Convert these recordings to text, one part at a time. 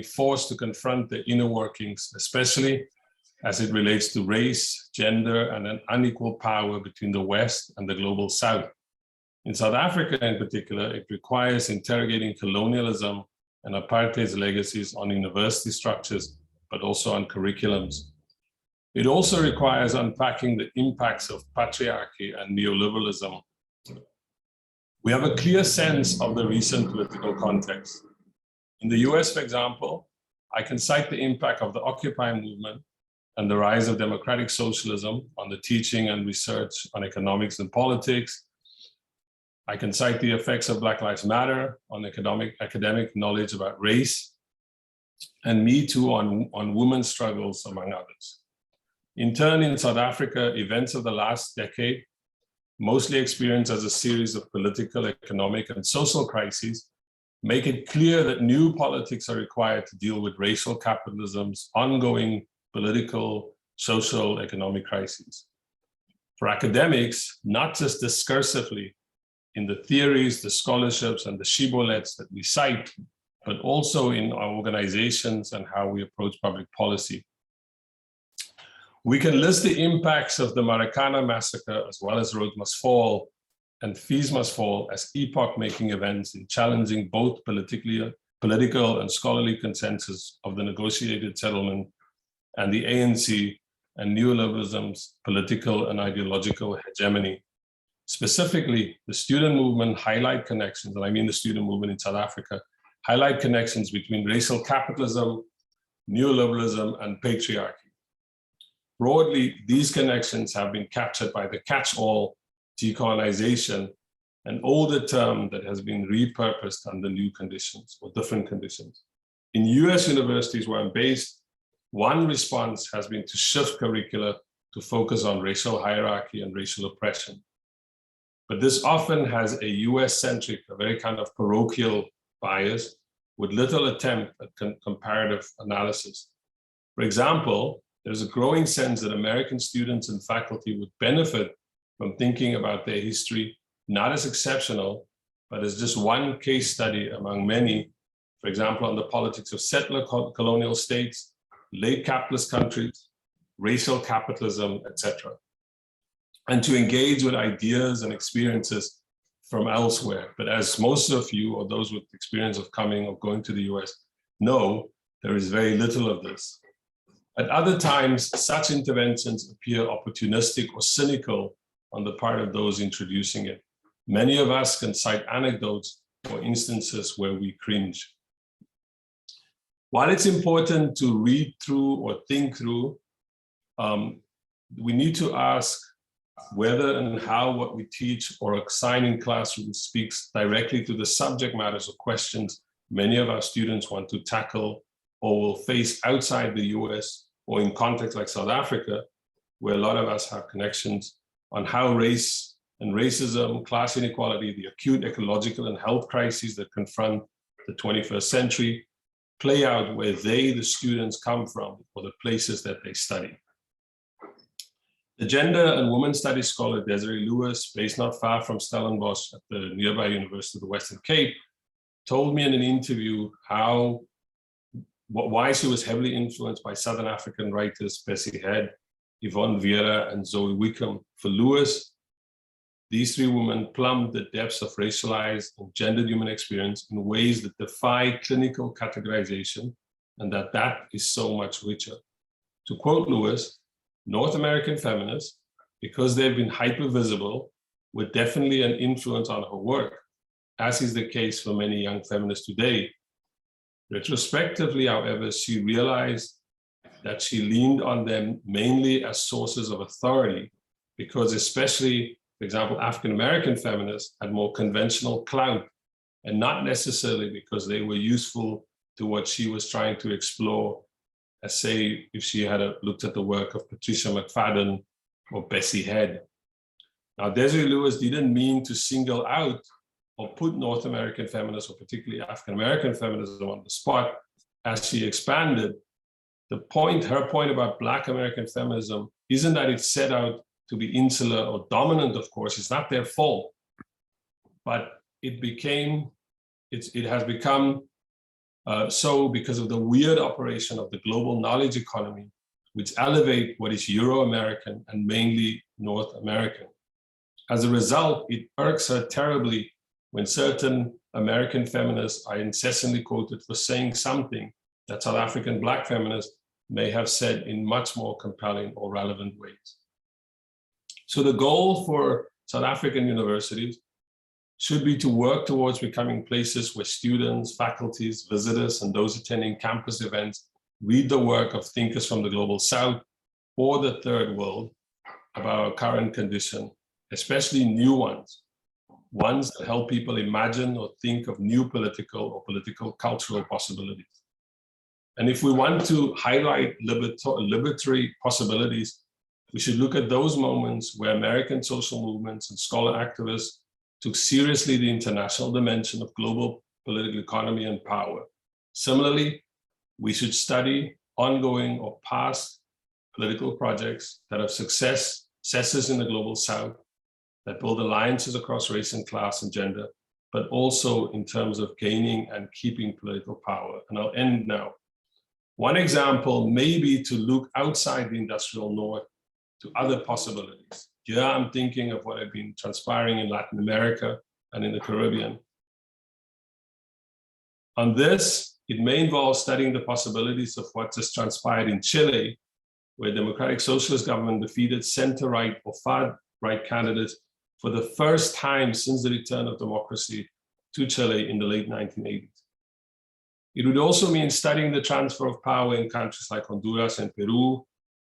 forced to confront the inner workings, especially as it relates to race, gender, and an unequal power between the West and the global South. In South Africa in particular, it requires interrogating colonialism and apartheid's legacies on university structures, but also on curriculums. It also requires unpacking the impacts of patriarchy and neoliberalism. We have a clear sense of the recent political context. In the US, for example, I can cite the impact of the Occupy movement and the rise of democratic socialism on the teaching and research on economics and politics. I can cite the effects of Black Lives Matter on academic knowledge about race, and Me Too on women's struggles, among others. In turn, in South Africa, events of the last decade, mostly experienced as a series of political, economic, and social crises, make it clear that new politics are required to deal with racial capitalism's ongoing political, social, economic crises. For academics, not just discursively in the theories, the scholarships, and the shibboleths that we cite, but also in our organizations and how we approach public policy. We can list the impacts of the Maracana massacre, as well as Rhodes Must Fall and Fees Must Fall, as epoch-making events in challenging both political and scholarly consensus of the negotiated settlement and the ANC and neoliberalism's political and ideological hegemony. Specifically, the student movement highlight connections, and I mean the student movement in South Africa, highlight connections between racial capitalism, neoliberalism, and patriarchy. Broadly, these connections have been captured by the catch-all decolonization, an older term that has been repurposed under new conditions or different conditions. In US universities where I'm based, one response has been to shift curricula to focus on racial hierarchy and racial oppression. But this often has a US-centric, a very kind of parochial bias with little attempt at comparative analysis. For example, there's a growing sense that American students and faculty would benefit from thinking about their history, not as exceptional, but as just one case study among many, for example, on the politics of settler colonial states, late capitalist countries, racial capitalism, etc. And to engage with ideas and experiences from elsewhere. But as most of you, or those with experience of coming or going to the US, know, there is very little of this. At other times, such interventions appear opportunistic or cynical on the part of those introducing it. Many of us can cite anecdotes or instances where we cringe. While it's important to read through or think through, we need to ask whether and how what we teach or assign in classrooms speaks directly to the subject matters or questions many of our students want to tackle or will face outside the US or in contexts like South Africa, where a lot of us have connections on how race and racism, class inequality, the acute ecological and health crises that confront the 21st century play out where they, the students, come from or the places that they study. The gender and women's studies scholar Desiree Lewis, based not far from Stellenbosch at the nearby University of the Western Cape, told me in an interview why she was heavily influenced by Southern African writers Bessie Head, Yvonne Vera, and Zoe Wickham. For Lewis, these three women plumbed the depths of racialized and gendered human experience in ways that defy clinical categorization, and that is so much richer. To quote Lewis, North American feminists, because they've been hyper-visible, were definitely an influence on her work, as is the case for many young feminists today. Retrospectively, however, she realized that she leaned on them mainly as sources of authority, because especially, for example, African-American feminists had more conventional clout, and not necessarily because they were useful to what she was trying to explore, as say, if she had looked at the work of Patricia McFadden or Bessie Head. Now, Desiree Lewis didn't mean to single out or put North American feminists, or particularly African-American feminism, on the spot as she expanded. Her point about Black American feminism isn't that it set out to be insular or dominant, of course, it's not their fault, but it has become So because of the weird operation of the global knowledge economy, which elevate what is Euro-American and mainly North American. As a result, it irks her terribly when certain American feminists are incessantly quoted for saying something that South African Black feminists may have said in much more compelling or relevant ways. So the goal for South African universities should be to work towards becoming places where students, faculties, visitors, and those attending campus events read the work of thinkers from the Global South or the Third World about our current condition, especially new ones that help people imagine or think of new political or political cultural possibilities. And if we want to highlight liberatory possibilities, we should look at those moments where American social movements and scholar activists took seriously the international dimension of global political economy and power. Similarly, we should study ongoing or past political projects that have successes in the Global South, that build alliances across race and class and gender, but also in terms of gaining and keeping political power. And I'll end now. One example may be to look outside the industrial north to other possibilities. Here I'm thinking of what had been transpiring in Latin America and in the Caribbean. On this, it may involve studying the possibilities of what just transpired in Chile, where Democratic Socialist government defeated center-right or far-right candidates for the first time since the return of democracy to Chile in the late 1980s. It would also mean studying the transfer of power in countries like Honduras and Peru,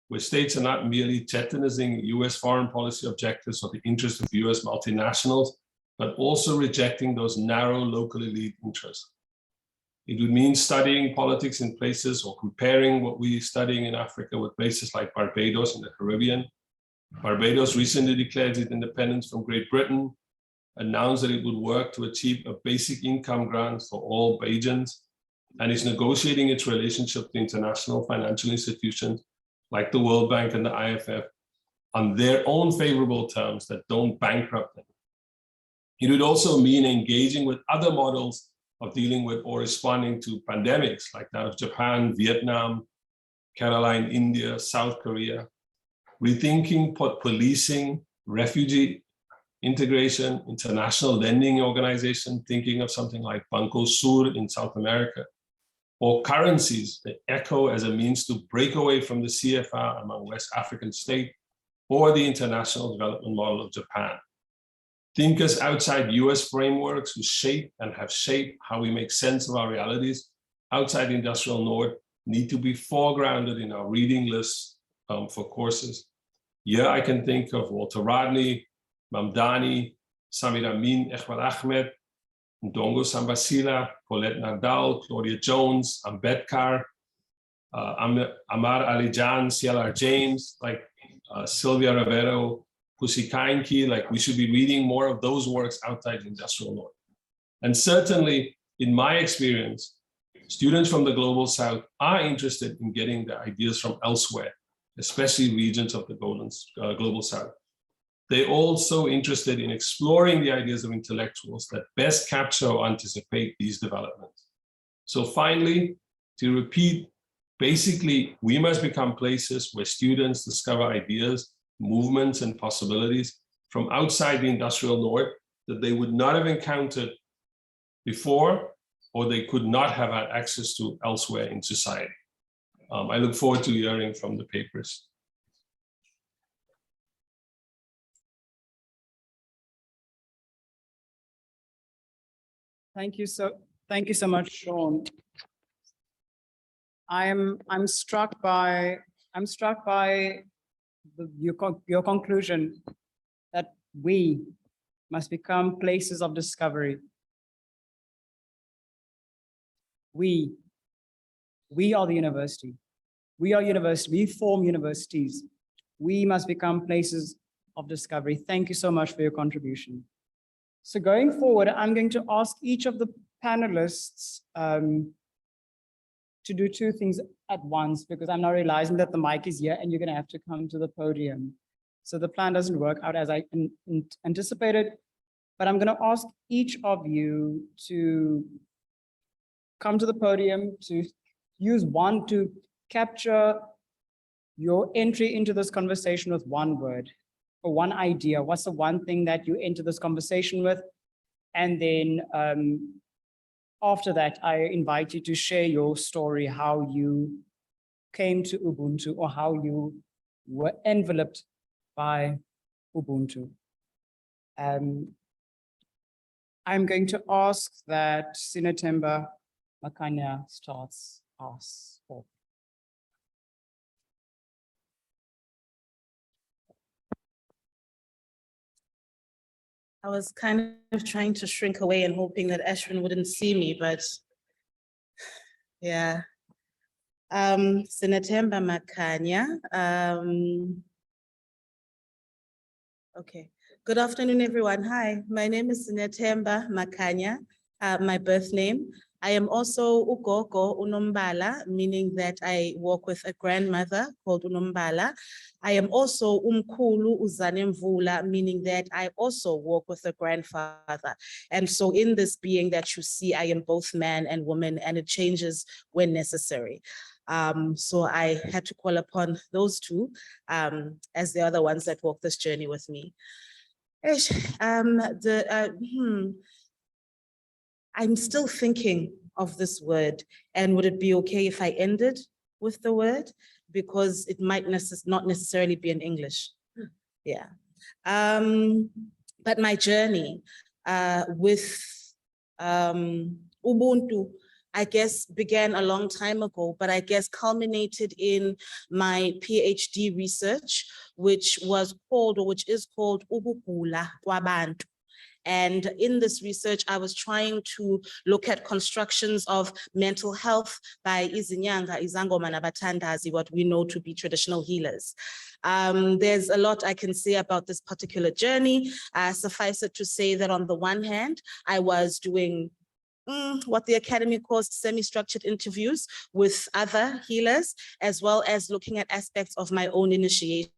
where states are not merely jettison US foreign policy objectives or the interests of US multinationals, but also rejecting those narrow local elite interests. It would mean studying politics in places or comparing what we're studying in Africa with places like Barbados in the Caribbean. Barbados recently declared its independence from Great Britain, announced that it would work to achieve a basic income grant for all Bajans, and is negotiating its relationship to international financial institutions like the World Bank and the IMF on their own favorable terms that don't bankrupt them. It would also mean engaging with other models of dealing with or responding to pandemics like that of Japan, Vietnam, Caroline, India, South Korea, rethinking policing, refugee integration, international lending organization, thinking of something like Banco Sur in South America, or currencies that echo as a means to break away from the CFA among West African states, or the international development model of Japan. Thinkers outside US frameworks who shape and have shaped how we make sense of our realities outside the industrial north need to be foregrounded in our reading lists for courses. Here I can think of Walter Rodney, Mamdani, Samir Amin, Ahmed Ahmed, Ndongo Sambasila, Paulette Nadal, Claudia Jones, Ambedkar, Amar Alijan, CLR James, like Sylvia Rivero, Pussy Kainki, like we should be reading more of those works outside the industrial north. And certainly, in my experience, students from the Global South are interested in getting their ideas from elsewhere, especially regions of the Global South. They're also interested in exploring the ideas of intellectuals that best capture or anticipate these developments. So finally, to repeat, basically, we must become places where students discover ideas, movements, and possibilities from outside the industrial north that they would not have encountered before, or they could not have had access to elsewhere in society. I look forward to hearing from the papers. Thank you so much, Sean. I'm struck by your conclusion that we must become places of discovery. We are the university. We are university. We form universities. We must become places of discovery. Thank you so much for your contribution. So going forward, I'm going to ask each of the panelists to do two things at once, because I'm now realizing that the mic is here and you're going to have to come to the podium. So the plan doesn't work out as I anticipated, but I'm going to ask each of you to come to the podium to use one to capture your entry into this conversation with one word or one idea. What's the one thing that you enter this conversation with? And then after that, I invite you to share your story, how you came to Ubuntu or how you were enveloped by Ubuntu. I'm going to ask that Sinethemba Makanya starts us off. I was kind of trying to shrink away and hoping that Ashwin wouldn't see me, but yeah. Sinethemba Makanya. Okay. Good afternoon, everyone. Hi, my name is Sinethemba Makanya, my birth name. I am also Ugogo Unombala, meaning that I work with a grandmother called Unombala. I am also Umkulu Uzanemvula, meaning that I also work with a grandfather. And so in this being that you see, I am both man and woman, and it changes when necessary. So I had to call upon those two as the other ones that walk this journey with me. I'm still thinking of this word, and would it be okay if I ended with the word? Because it might not necessarily be in English. Yeah. But my journey with Ubuntu, I guess, began a long time ago, but I guess culminated in my PhD research, which was called, or which is called Ubugula Kwabantu. And in this research, I was trying to look at constructions of mental health by Izinyanga, Izangoma, Nabatandazi, what we know to be traditional healers. There's a lot I can say about this particular journey. Suffice it to say that on the one hand, I was doing what the Academy calls semi-structured interviews with other healers, as well as looking at aspects of my own initiation.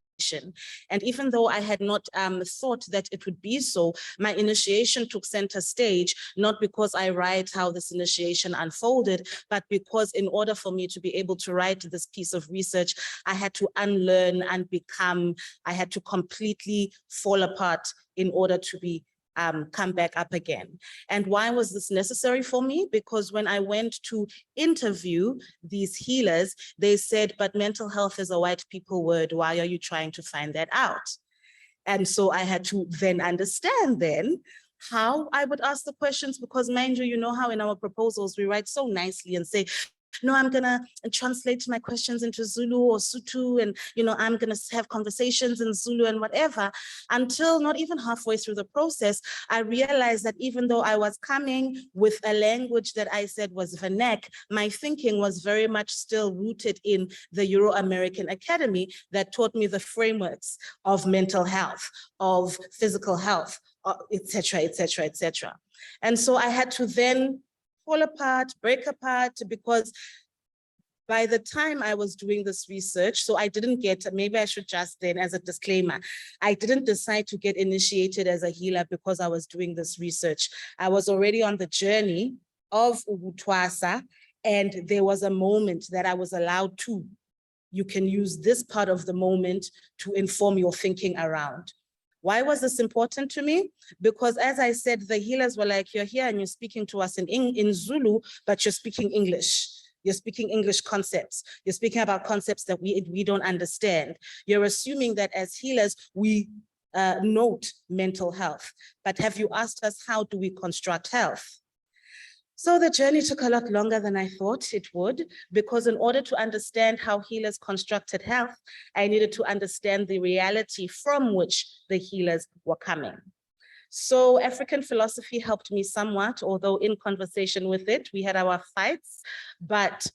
And even though I had not thought that it would be so, my initiation took center stage, not because I write how this initiation unfolded, but because in order for me to be able to write this piece of research, I had to unlearn and become, I had to completely fall apart in order to be come back up again. And why was this necessary for me? Because when I went to interview these healers, they said, but mental health is a white people word. Why are you trying to find that out? And so I had to then understand then how I would ask the questions, because mind you, you know how in our proposals, we write so nicely and say, no, I'm gonna translate my questions into Zulu or Sutu, and I'm gonna have conversations in Zulu and whatever, until not even halfway through the process, I realized that even though I was coming with a language that I said was vernac, my thinking was very much still rooted in the Euro-American Academy that taught me the frameworks of mental health, of physical health, et cetera, et cetera, et cetera. And so I had to then fall apart, break apart, because by the time I was doing this research, so I didn't get, maybe I should just then, as a disclaimer, I didn't decide to get initiated as a healer because I was doing this research. I was already on the journey of Ubutwasa, and there was a moment that I was allowed to. You can use this part of the moment to inform your thinking around. Why was this important to me? Because as I said, the healers were like, you're here and you're speaking to us in Zulu, but you're speaking English. You're speaking English concepts. You're speaking about concepts that we don't understand. You're assuming that as healers, we note mental health. But have you asked us, how do we construct health? So the journey took a lot longer than I thought it would, because in order to understand how healers constructed health, I needed to understand the reality from which the healers were coming. So African philosophy helped me somewhat, although in conversation with it, we had our fights, but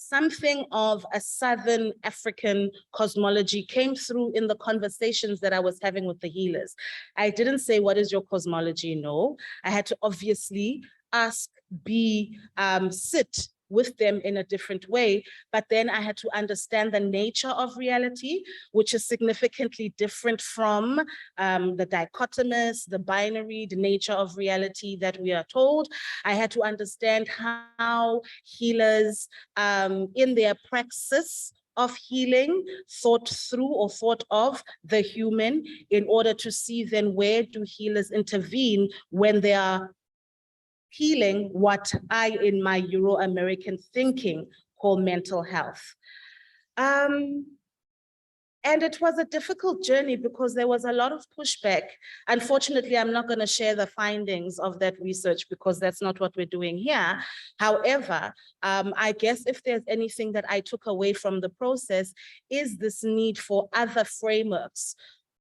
something of a Southern African cosmology came through in the conversations that I was having with the healers. I didn't say, what is your cosmology? No, I had to obviously ask, sit with them in a different way. But then I had to understand the nature of reality, which is significantly different from the dichotomous, the binary, the nature of reality that we are told. I had to understand how healers in their praxis of healing thought through or thought of the human in order to see then where do healers intervene when they are healing what I, in my Euro-American thinking, call mental health. And it was a difficult journey because there was a lot of pushback. Unfortunately, I'm not going to share the findings of that research because that's not what we're doing here. However, I guess if there's anything that I took away from the process is this need for other frameworks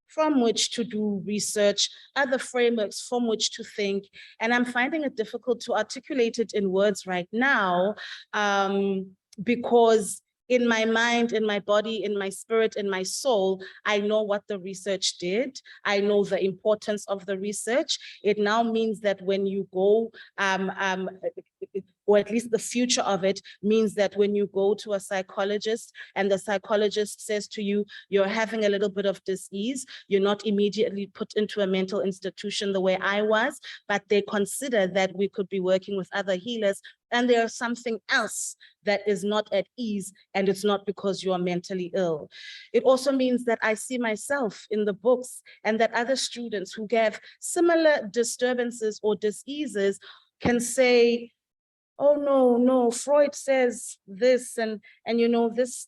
from which to do research, other frameworks from which to think. And I'm finding it difficult to articulate it in words right now because in my mind, in my body, in my spirit, in my soul, I know what the research did. I know the importance of the research. It now means that when you go, or at least the future of it means that when you go to a psychologist and the psychologist says to you, you're having a little bit of dis-ease, you're not immediately put into a mental institution the way I was, but they consider that we could be working with other healers and there's something else that is not at ease, and it's not because you are mentally ill. It also means that I see myself in the books and that other students who have similar disturbances or diseases can say, oh no, Freud says this, and you know, this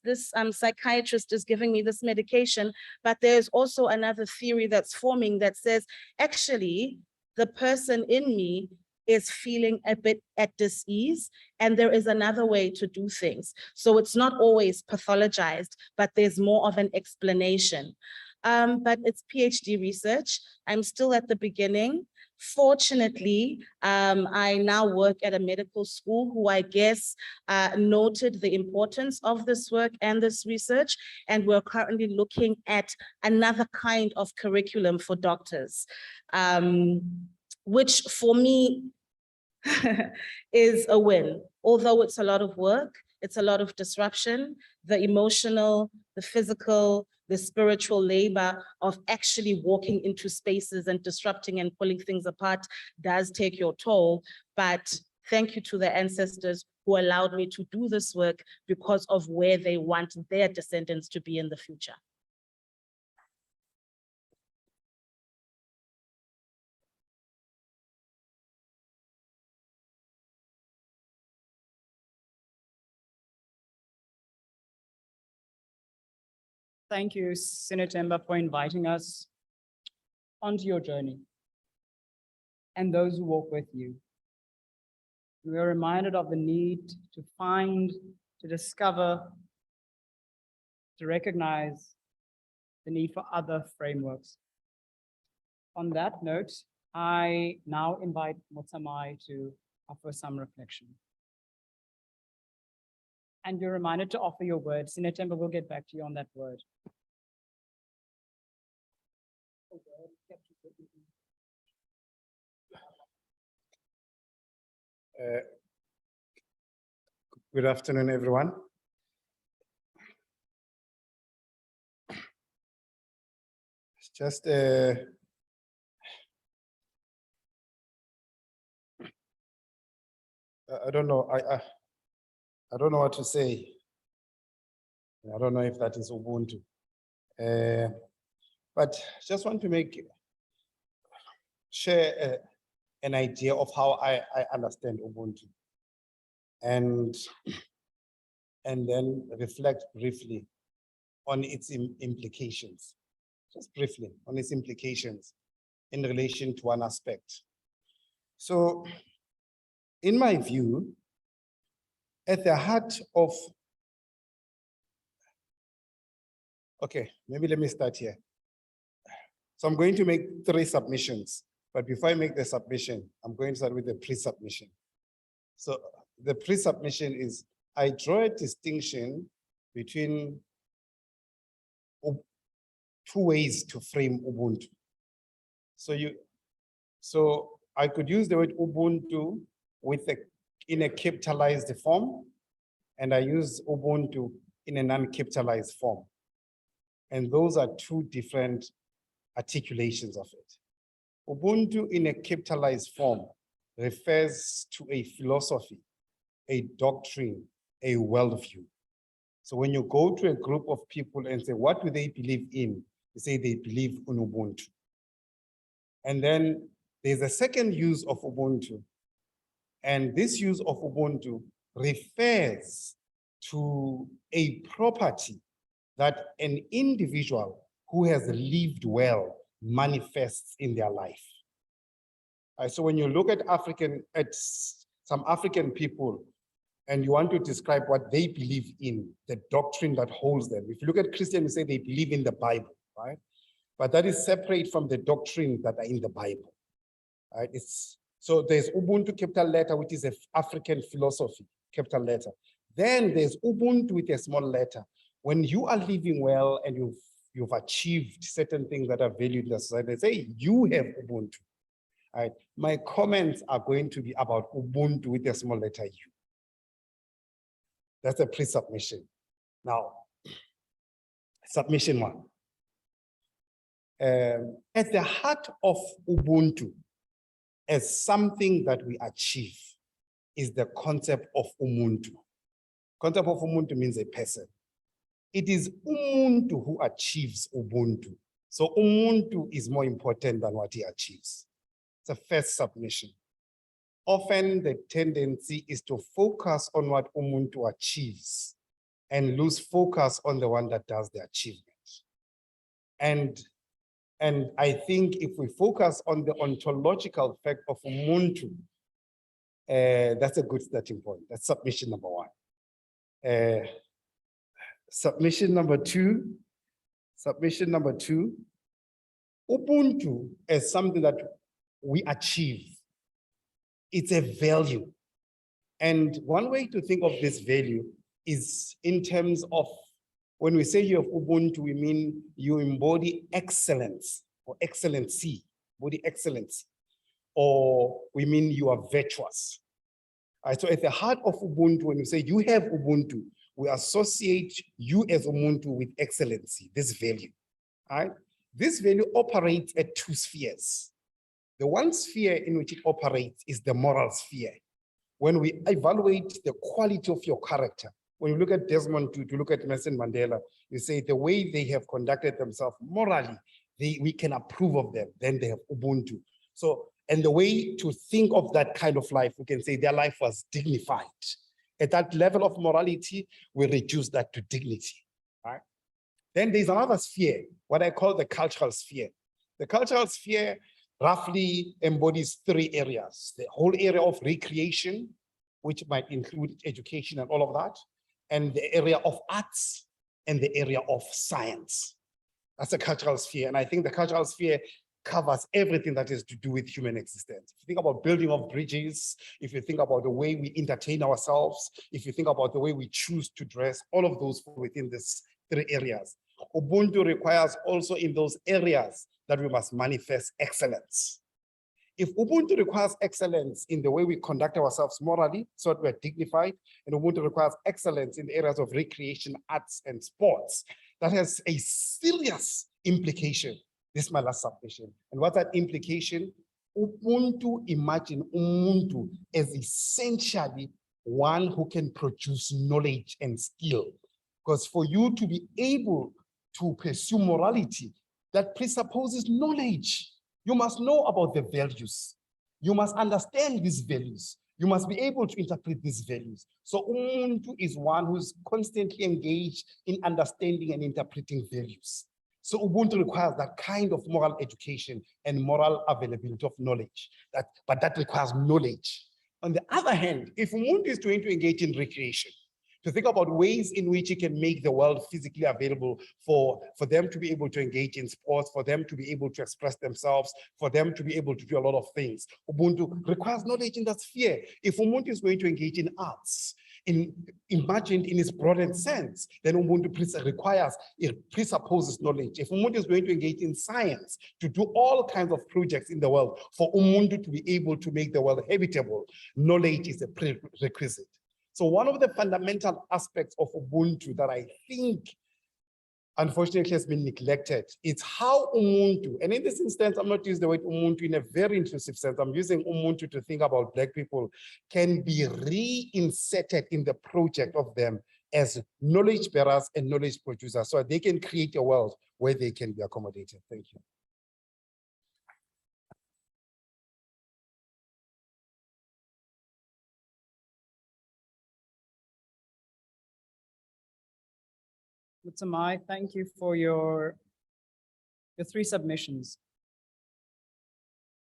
psychiatrist is giving me this medication, but there's also another theory that's forming that says, actually, the person in me is feeling a bit at dis-ease, and there is another way to do things. So it's not always pathologized, but there's more of an explanation. But it's PhD research. I'm still at the beginning. Fortunately, I now work at a medical school who I guess noted the importance of this work and this research, and we're currently looking at another kind of curriculum for doctors, which for me is a win. Although it's a lot of work, it's a lot of disruption, the emotional, the physical, the spiritual labor of actually walking into spaces and disrupting and pulling things apart does take your toll. But thank you to the ancestors who allowed me to do this work because of where they want their descendants to be in the future. Thank you, Sinethemba, for inviting us onto your journey and those who walk with you. We are reminded of the need to find, to discover, to recognize the need for other frameworks. On that note, I now invite Motsamai to offer some reflection. And you're reminded to offer your word. Sinethemba will get back to you on that word. Good afternoon, everyone. It's just I don't know. I don't know what to say. I don't know if that is Ubuntu. But just want to share an idea of how I understand Ubuntu, and then reflect briefly on its implications, just briefly on its implications in relation to one aspect. So, in my view, at the heart of, okay, maybe let me start here. So I'm going to make 3 submissions, but before I make the submission, I'm going to start with the pre-submission. So the pre-submission is, I draw a distinction between 2 ways to frame Ubuntu. So I could use the word Ubuntu in a capitalized form, and I use Ubuntu in a non-capitalized form. And those are two different articulations of it. Ubuntu in a capitalized form refers to a philosophy, a doctrine, a worldview. So when you go to a group of people and say, what do they believe in? They say they believe in Ubuntu. And then there's a second use of Ubuntu. And this use of Ubuntu refers to a property that an individual who has lived well manifests in their life. So when you look at some African people, and you want to describe what they believe in, the doctrine that holds them. If you look at Christians, you say they believe in the Bible, right? But that is separate from the doctrines that are in the Bible, right? So there's Ubuntu capital letter, which is an African philosophy, capital letter. Then there's Ubuntu with a small letter. When you are living well and you've achieved certain things that are valued in the society, they say you have Ubuntu. Right? My comments are going to be about Ubuntu with a small letter U. That's a pre-submission. Now, submission one. At the heart of Ubuntu as something that we achieve is the concept of Umuntu. Concept of Umuntu means a person. It is Umuntu who achieves Ubuntu. So Umuntu is more important than what he achieves. It's a first submission. Often the tendency is to focus on what Umuntu achieves and lose focus on the one that does the achievement. And I think if we focus on the ontological fact of Umuntu, that's a good starting point. That's submission number one. Submission number two, Ubuntu is something that we achieve. It's a value. And one way to think of this value is in terms of, when we say you have Ubuntu, we mean you embody excellence or excellency, body excellency, or we mean you are virtuous. So at the heart of Ubuntu, when we say you have Ubuntu, we associate you as Ubuntu with excellency, this value. Right? This value operates at two spheres. The one sphere in which it operates is the moral sphere. When we evaluate the quality of your character, when you look at Desmond Tutu, look at Nelson Mandela, you say the way they have conducted themselves morally, we can approve of them, then they have Ubuntu. So, and the way to think of that kind of life, we can say their life was dignified. At that level of morality, we reduce that to dignity, right? Then there's another sphere, what I call the cultural sphere. The cultural sphere roughly embodies three areas: the whole area of recreation, which might include education and all of that, and the area of arts, and the area of science. That's a cultural sphere. And I think the cultural sphere covers everything that is to do with human existence. If you think about building of bridges, if you think about the way we entertain ourselves, if you think about the way we choose to dress, all of those fall within these three areas. Ubuntu requires also in those areas that we must manifest excellence. If Ubuntu requires excellence in the way we conduct ourselves morally, so that we're dignified, and Ubuntu requires excellence in the areas of recreation, arts, and sports, that has a serious implication. This is my last submission. And what's that implication? Ubuntu, imagine Ubuntu as essentially one who can produce knowledge and skill. Because for you to be able to pursue morality, that presupposes knowledge. You must know about the values. You must understand these values. You must be able to interpret these values. So Ubuntu is one who's constantly engaged in understanding and interpreting values. So Ubuntu requires that kind of moral education and moral availability of knowledge, but that requires knowledge. On the other hand, if Ubuntu is going to engage in recreation, to think about ways in which it can make the world physically available for them to be able to engage in sports, for them to be able to express themselves, for them to be able to do a lot of things. Ubuntu requires knowledge in that sphere. If Ubuntu is going to engage in arts, imagined in its broadened sense, then Ubuntu presupposes knowledge. If Ubuntu is going to engage in science, to do all kinds of projects in the world, for Ubuntu to be able to make the world habitable, knowledge is a prerequisite. So one of the fundamental aspects of Ubuntu that I think unfortunately has been neglected, it's how Ubuntu, and in this instance, I'm not using the word Ubuntu in a very inclusive sense, I'm using Ubuntu to think about Black people, can be reinserted in the project of them as knowledge bearers and knowledge producers, so they can create a world where they can be accommodated. Thank you. Motsamai, thank you for your 3 submissions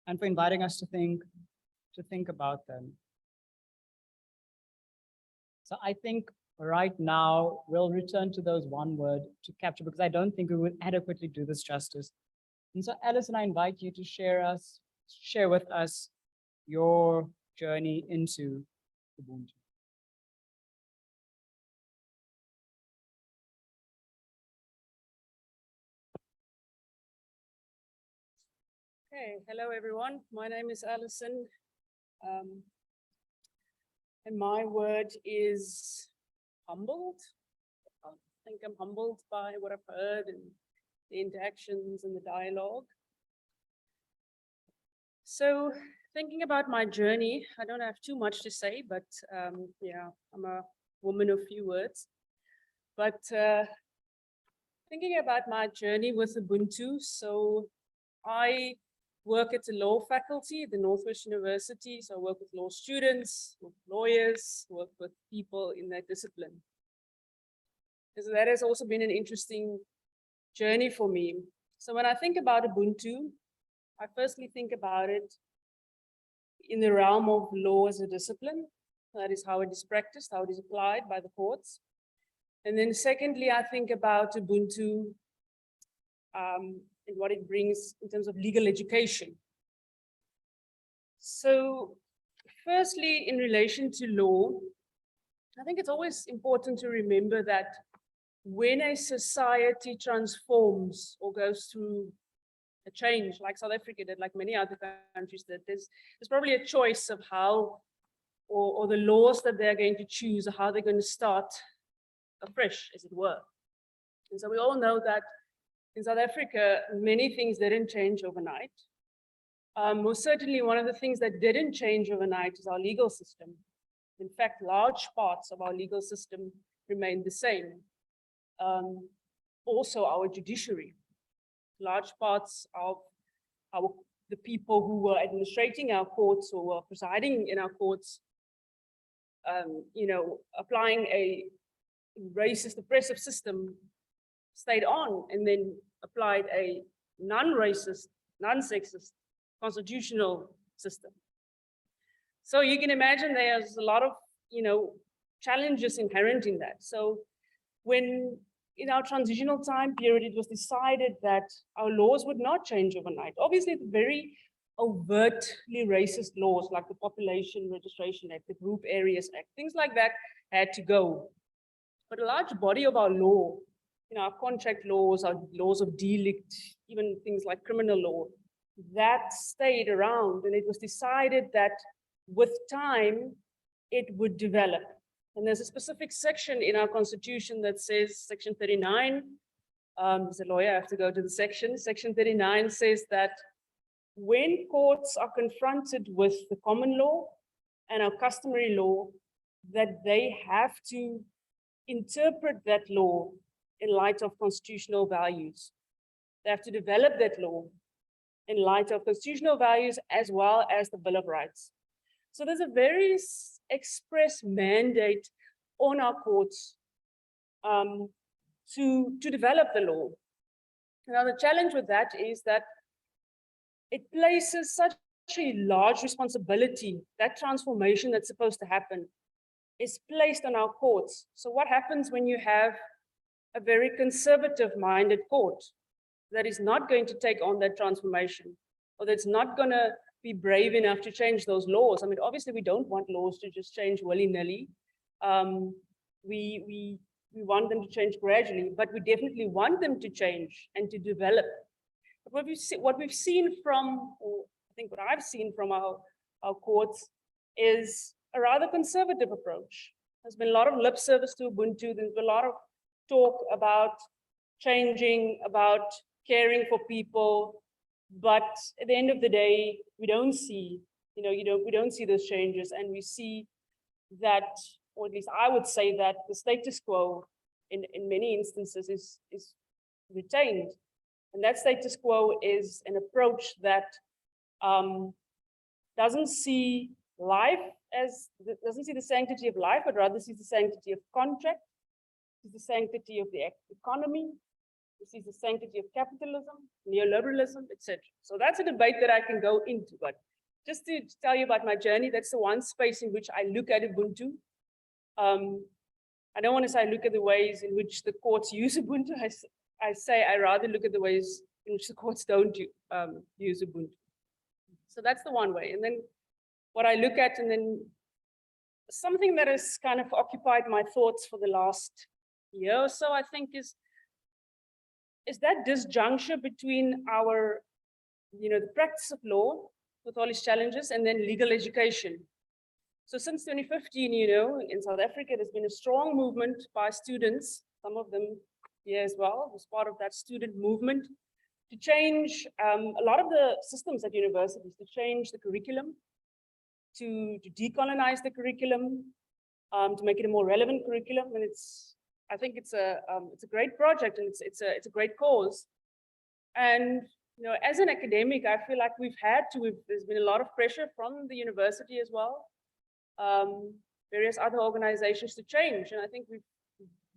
and for inviting us to think about them. So I think right now we'll return to those one word to capture, because I don't think we would adequately do this justice. And so Allison, I invite you to share with us your journey into Ubuntu. Okay, hello everyone. My name is Allison. And my word is humbled. I think I'm humbled by what I've heard and the interactions and the dialogue. So thinking about my journey, I don't have too much to say, but yeah, I'm a woman of few words. But thinking about my journey with Ubuntu, so I work at the law faculty at the Northwest University. So I work with law students, with lawyers, work with people in that discipline. So that has also been an interesting journey for me. So when I think about Ubuntu, I firstly think about it in the realm of law as a discipline. That is how it is practiced, how it is applied by the courts. And then secondly, I think about Ubuntu and what it brings in terms of legal education. So firstly, in relation to law, I think it's always important to remember that when a society transforms or goes through a change, like South Africa did, like many other countries did, there's probably a choice of how, or the laws that they're going to choose, or how they're going to start afresh, as it were. And so we all know that in South Africa, many things didn't change overnight. Most certainly, one of the things that didn't change overnight is our legal system. In fact, large parts of our legal system remained the same. Also, our judiciary. Large parts of the people who were administrating our courts or were presiding in our courts, applying a racist, oppressive system, stayed on and then applied a non-racist, non-sexist constitutional system. So you can imagine there's a lot of, challenges inherent in that. So when in our transitional time period, it was decided that our laws would not change overnight. Obviously, the very overtly racist laws like the Population Registration Act, the Group Areas Act, things like that had to go. But a large body of our law, our contract laws, our laws of delict, even things like criminal law, that stayed around, and it was decided that with time, it would develop. And there's a specific section in our constitution that says, section 39, as a lawyer, I have to go to the section. Section 39 says that when courts are confronted with the common law and our customary law, that they have to interpret that law in light of constitutional values. They have to develop that law in light of constitutional values as well as the Bill of Rights. So there's a very express mandate on our courts to develop the law. Now, the challenge with that is that it places such a large responsibility, that transformation that's supposed to happen is placed on our courts. So what happens when you have a very conservative-minded court that is not going to take on that transformation, or that's not going to be brave enough to change those laws? I mean, obviously, we don't want laws to just change willy-nilly. We want them to change gradually, but we definitely want them to change and to develop. But what we've seen from, or I think what I've seen from our courts is a rather conservative approach. There's been a lot of lip service to Ubuntu. There's been a lot of talk about changing, about caring for people. But at the end of the day, we don't see, we don't see those changes. And we see that, or at least I would say that the status quo in many instances is retained. And that status quo is an approach that doesn't see life doesn't see the sanctity of life, but rather sees the sanctity of contract, sees the sanctity of the economy, sees the sanctity of capitalism, neoliberalism, etc. So that's a debate that I can go into, but just to tell you about my journey, that's the one space in which I look at Ubuntu. I don't want to say I look at the ways in which the courts use Ubuntu. I say I rather look at the ways in which the courts don't use Ubuntu. So that's the one way. And then what I look at, and then something that has kind of occupied my thoughts for the last year or so, I think is that disjuncture between our, the practice of law with all its challenges and then legal education. So since 2015, in South Africa, there's been a strong movement by students, some of them here as well, was part of that student movement, to change a lot of the systems at universities, to change the curriculum, to decolonize the curriculum, to make it a more relevant curriculum. And I think it's a great project, and it's a great cause. And as an academic, I feel like there's been a lot of pressure from the university as well, various other organizations to change. And I think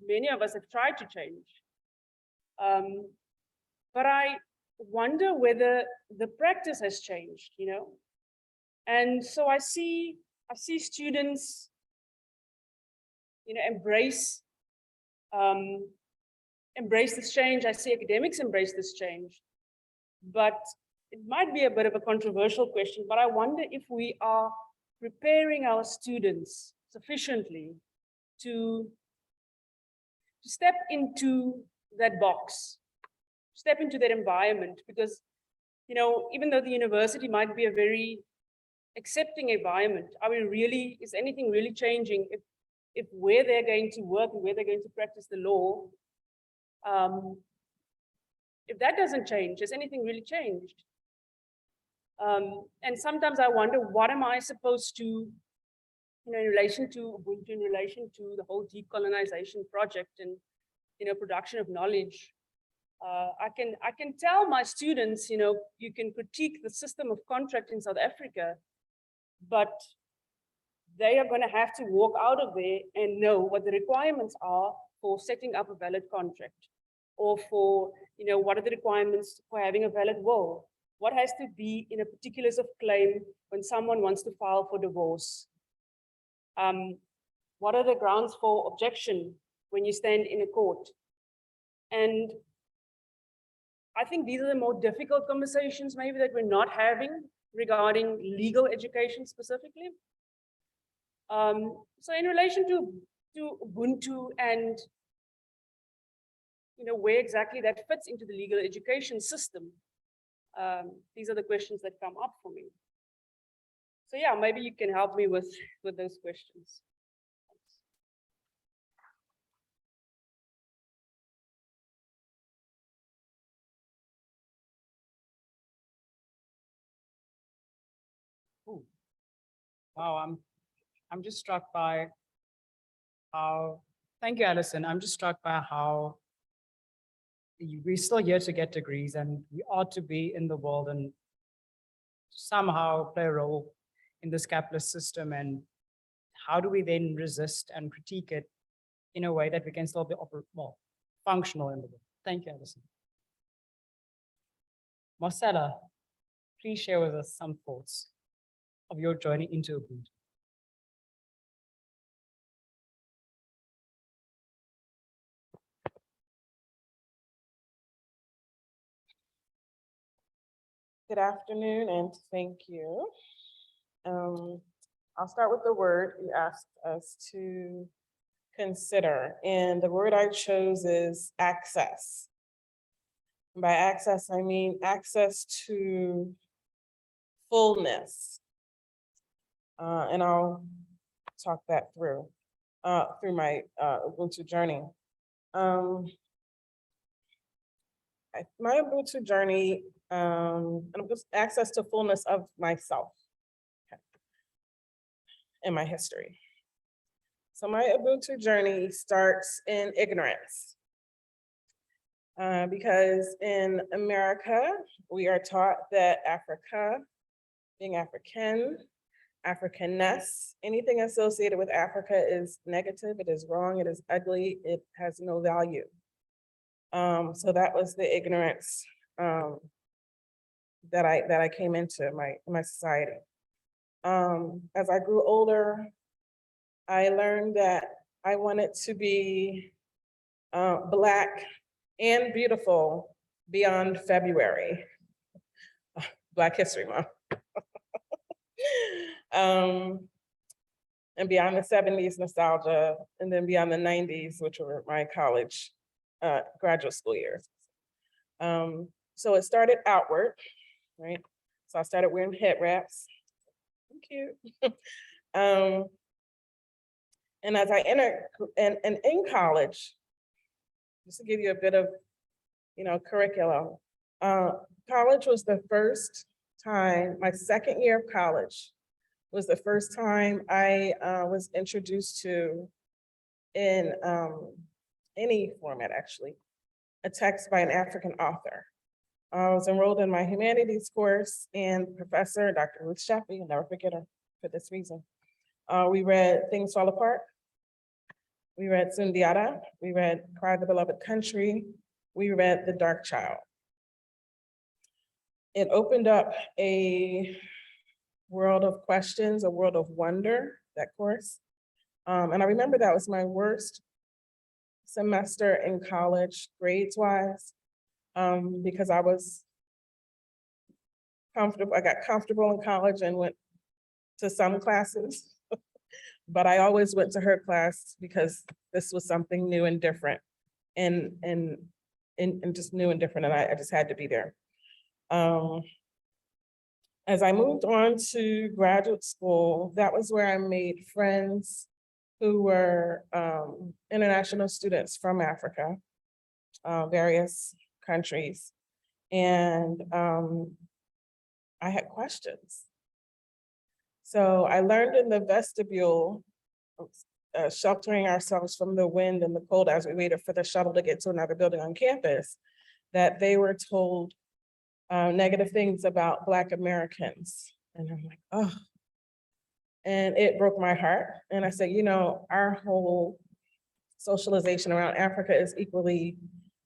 many of us have tried to change. But I wonder whether the practice has changed, And so I see students, embrace this change. I see academics embrace this change. But it might be a bit of a controversial question, but I wonder if we are preparing our students sufficiently to step into that box, step into that environment, because, even though the university might be a very accepting environment, is anything really changing if where they're going to work and where they're going to practice the law, if that doesn't change, has anything really changed? And sometimes I wonder, what am I supposed to, in relation to Ubuntu, in relation to the whole decolonization project and, production of knowledge? I can tell my students, you can critique the system of contract in South Africa, but they are going to have to walk out of there and know what the requirements are for setting up a valid contract, or for, what are the requirements for having a valid will? What has to be in a particulars of claim when someone wants to file for divorce? What are the grounds for objection when you stand in a court? And I think these are the more difficult conversations maybe that we're not having regarding legal education specifically. So in relation to Ubuntu and where exactly that fits into the legal education system, these are the questions that come up for me. So yeah, maybe you can help me with those questions. Ooh. Wow, I'm just struck by how, thank you, Allison. I'm just struck by how we're still here to get degrees, and we ought to be in the world and somehow play a role in this capitalist system. And how do we then resist and critique it in a way that we can still be functional in the world? Thank you, Allison. Marcella, please share with us some thoughts of your journey into Ubuntu. Good afternoon, and thank you. I'll start with the word you asked us to consider, and the word I chose is access. And by access, I mean access to fullness. And I'll talk that through. through my Ubuntu journey. My Ubuntu journey, and it was access to fullness of myself and my history. So my Ubuntu journey starts in ignorance. Because in America, we are taught that Africa, being African, Africanness, anything associated with Africa is negative, it is wrong, it is ugly, it has no value. So that was the ignorance that I came into my society. As I grew older, I learned that I wanted to be Black and beautiful beyond February, Black History Month. And beyond the 70s nostalgia, and then beyond the 90s, which were my college graduate school years. So it started outward, right? So I started wearing head wraps. Cute. And as I entered, and in college, just to give you a bit of, curriculum, college was the first time, my second year of college was the first time I was introduced to, in any format actually, a text by an African author. I was enrolled in my humanities course, and Professor Dr. Ruth Shafi, I'll never forget her for this reason. We read Things Fall Apart. We read Sundiata. We read Cry of the Beloved Country. We read The Dark Child. It opened up a world of questions, a world of wonder, that course. And I remember that was my worst semester in college, grades-wise, because I was comfortable. I got comfortable in college and went to some classes, but I always went to her class because this was something new and different, and just new and different, and I just had to be there. As I moved on to graduate school, that was where I made friends who were international students from Africa, various countries. And I had questions. So I learned in the vestibule, sheltering ourselves from the wind and the cold as we waited for the shuttle to get to another building on campus, that they were told negative things about Black Americans. And I'm like, oh. And it broke my heart. And I said, our whole socialization around Africa is equally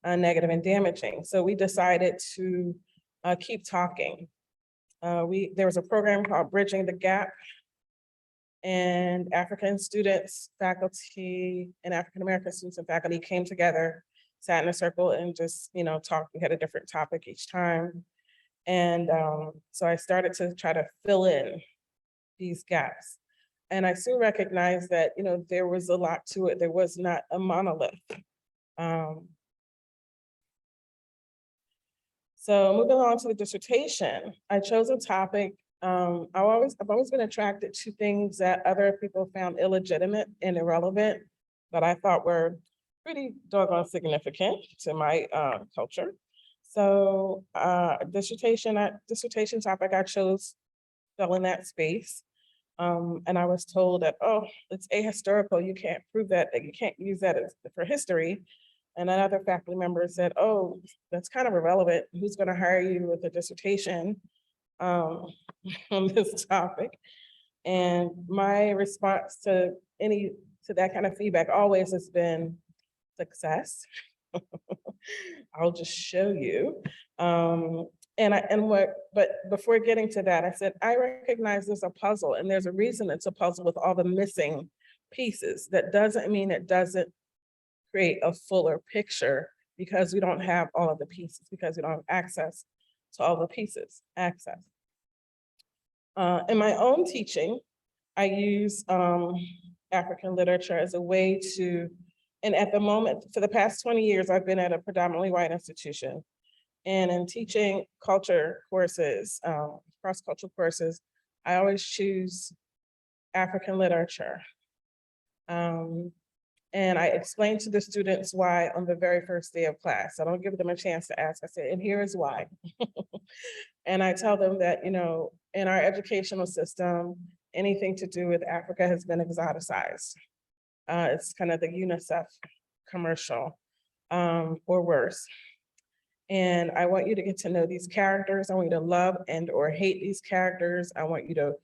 negative and damaging. So we decided to keep talking. There was a program called Bridging the Gap, and African students, faculty, and African-American students and faculty came together, sat in a circle, and just, talked. We had a different topic each time. And so I started to try to fill in these gaps. And I soon recognized that, there was a lot to it. There was not a monolith. So moving on to the dissertation, I chose a topic. I've always been attracted to things that other people found illegitimate and irrelevant, but I thought were pretty doggone significant to my culture. So dissertation topic I chose fell in that space. And I was told that, oh, it's ahistorical. You can't prove that, you can't use that for history. And another faculty member said, oh, that's kind of irrelevant. Who's going to hire you with a dissertation on this topic? And my response to that kind of feedback always has been success. I'll just show you. But before getting to that, I said, I recognize there's a puzzle, and there's a reason it's a puzzle with all the missing pieces. That doesn't mean it doesn't create a fuller picture, because we don't have all of the pieces, because we don't have access to all the pieces, in my own teaching, I use African literature as a way to, and at the moment, for the past 20 years, I've been at a predominantly white institution. And in teaching culture courses, cross-cultural courses, I always choose African literature And I explained to the students why on the very first day of class. I don't give them a chance to ask. I said, and here's why. And I tell them that, you know, in our educational system, anything to do with Africa has been exoticized. It's kind of the UNICEF commercial, or worse. And I want you to get to know these characters. I want you to love and or hate these characters. I want you to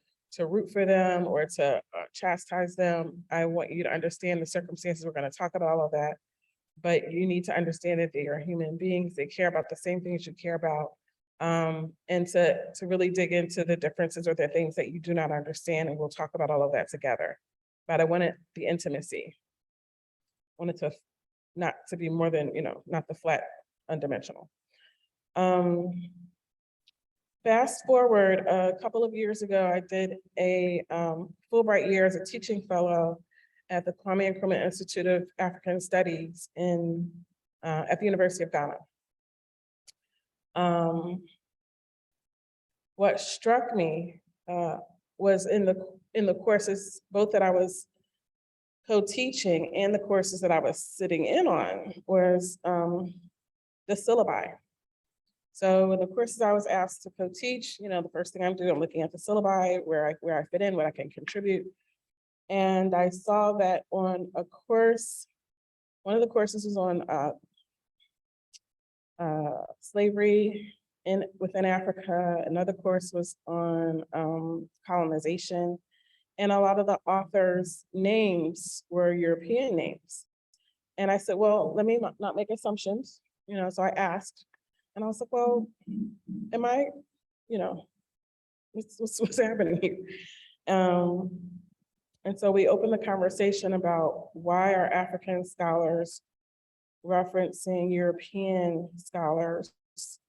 root for them or to chastise them. I want you to understand the circumstances. We're going to talk about all of that, but you need to understand that they are human beings. They care about the same things you care about. And to really dig into the differences or the things that you do not understand. And we'll talk about all of that together. But I wanted the intimacy. I wanted to not to be more than, you know, not the flat undimensional. Fast forward a couple of years ago, I did a Fulbright year as a teaching fellow at the Kwame Nkrumah Institute of African Studies in at the University of Ghana. What struck me was in the courses, both that I was co-teaching and the courses that I was sitting in on, was the syllabi. So in the courses I was asked to co-teach, you know, the first thing I'm doing, I'm looking at the syllabi, where I fit in, what I can contribute. And I saw that on a course, one of the courses was on slavery within Africa. Another course was on colonization. And a lot of the authors' names were European names. And I said, well, let me not make assumptions, you know, so I asked. And I was like, well, am I, you know, what's happening here? And so we opened the conversation about why are African scholars referencing European scholars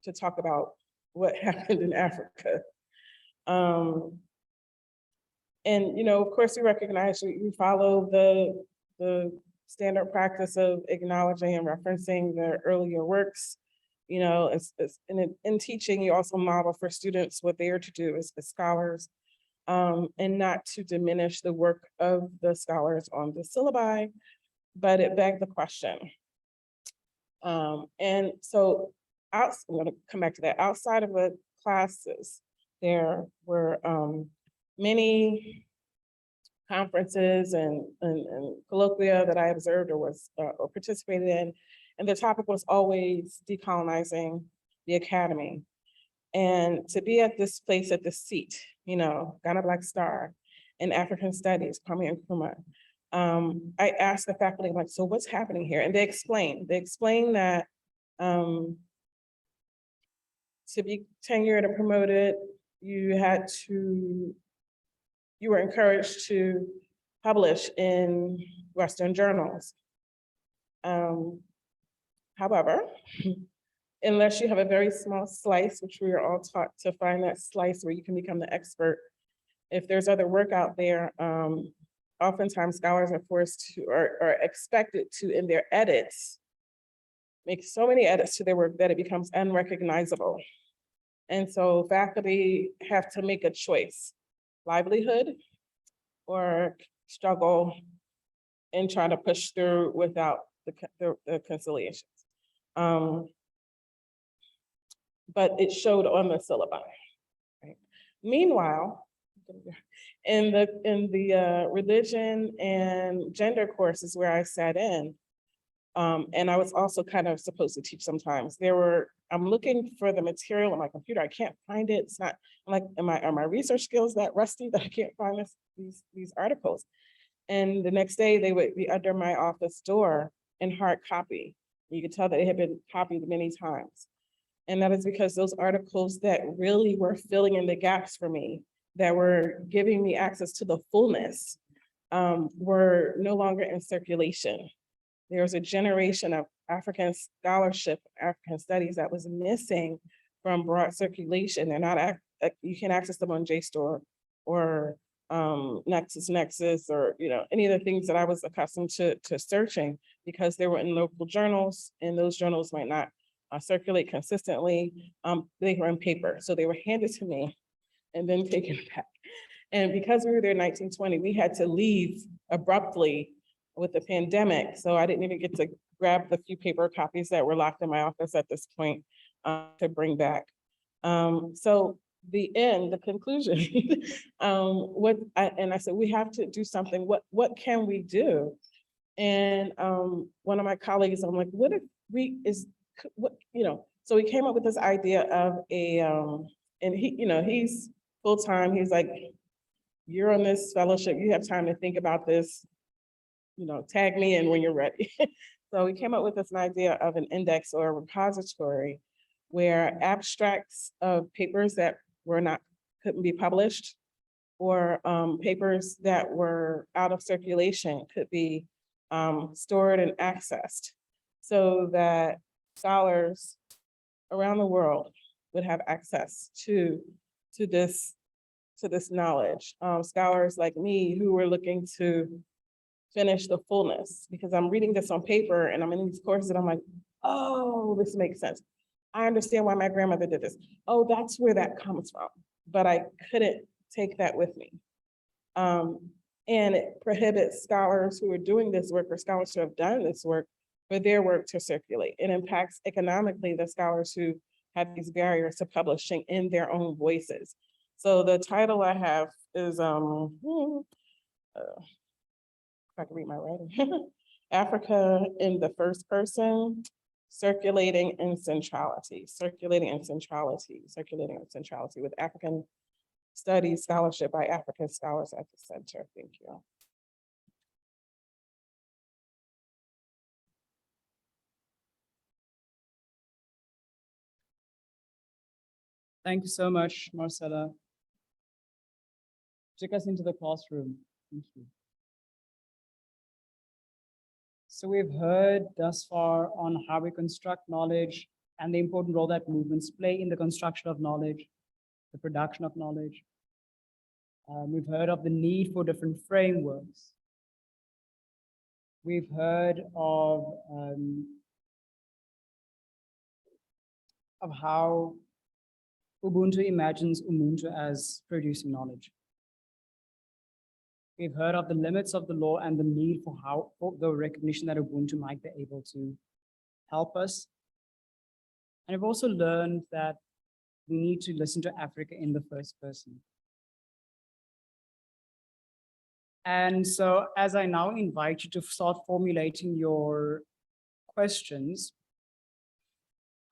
to talk about what happened in Africa. And, you know, of course, we recognize we follow the standard practice of acknowledging and referencing the earlier works. You know, in teaching, you also model for students what they are to do as scholars, and not to diminish the work of the scholars on the syllabi, but it begged the question. And so I'm going to come back to that. Outside of the classes, there were many conferences and colloquia that I observed or participated in. And the topic was always decolonizing the academy. And to be at this place, at this seat, you know, Ghana Black Star in African Studies, Kwame Nkrumah, I asked the faculty, like, so what's happening here? And they explained that to be tenured and promoted, you were encouraged to publish in Western journals. However, unless you have a very small slice, which we are all taught to find that slice where you can become the expert, if there's other work out there, oftentimes scholars are forced to, or are expected to, in their edits, make so many edits to their work that it becomes unrecognizable. And so faculty have to make a choice, livelihood or struggle and try to push through without the conciliations. But it showed on the syllabi. Right? Meanwhile, in the religion and gender courses where I sat in, and I was also kind of supposed to teach sometimes, I'm looking for the material on my computer. I can't find it. It's not, I'm like, are my research skills that rusty that I can't find these articles? And the next day they would be under my office door in hard copy. You could tell that it had been copied many times. And that is because those articles that really were filling in the gaps for me, that were giving me access to the fullness, were no longer in circulation. There was a generation of African scholarship, African studies that was missing from broad circulation. They're not, you can access them on JSTOR or Nexus, or any of the things that I was accustomed to searching, because they were in local journals, and those journals might not circulate consistently. They were in paper, so they were handed to me and then taken back. And because we were there in 1920, we had to leave abruptly with the pandemic, so I didn't even get to grab the few paper copies that were locked in my office at this point to bring back. So the conclusion, I said, we have to do something. What can we do? And one of my colleagues, I'm like, what if so we came up with this idea of and he's full-time. He's like, you're on this fellowship, you have time to think about this, tag me in when you're ready. So we came up with this idea of an index or a repository where abstracts of papers that couldn't be published, or papers that were out of circulation could be stored and accessed, so that scholars around the world would have access to this knowledge. Scholars like me who were looking to finish the fullness, because I'm reading this on paper and I'm in these courses and I'm like, oh, this makes sense. I understand why my grandmother did this. Oh, that's where that comes from. But I couldn't take that with me. And it prohibits scholars who are doing this work, or scholars who have done this work, for their work to circulate. It impacts economically the scholars who have these barriers to publishing in their own voices. So the title I have is, if I can read my writing, Africa in the First Person, Circulating in Centrality with African Studies Scholarship by African Scholars at the Center. Thank you. Thank you so much, Marcella. Take us into the classroom. Thank you. So we've heard thus far on how we construct knowledge and the important role that movements play in the construction of knowledge, the production of knowledge. We've heard of the need for different frameworks. We've heard of how Ubuntu imagines Ubuntu as producing knowledge. We've heard of the limits of the law and the need for the recognition that Ubuntu might be able to help us. And we've also learned that we need to listen to Africa in the first person. And so as I now invite you to start formulating your questions,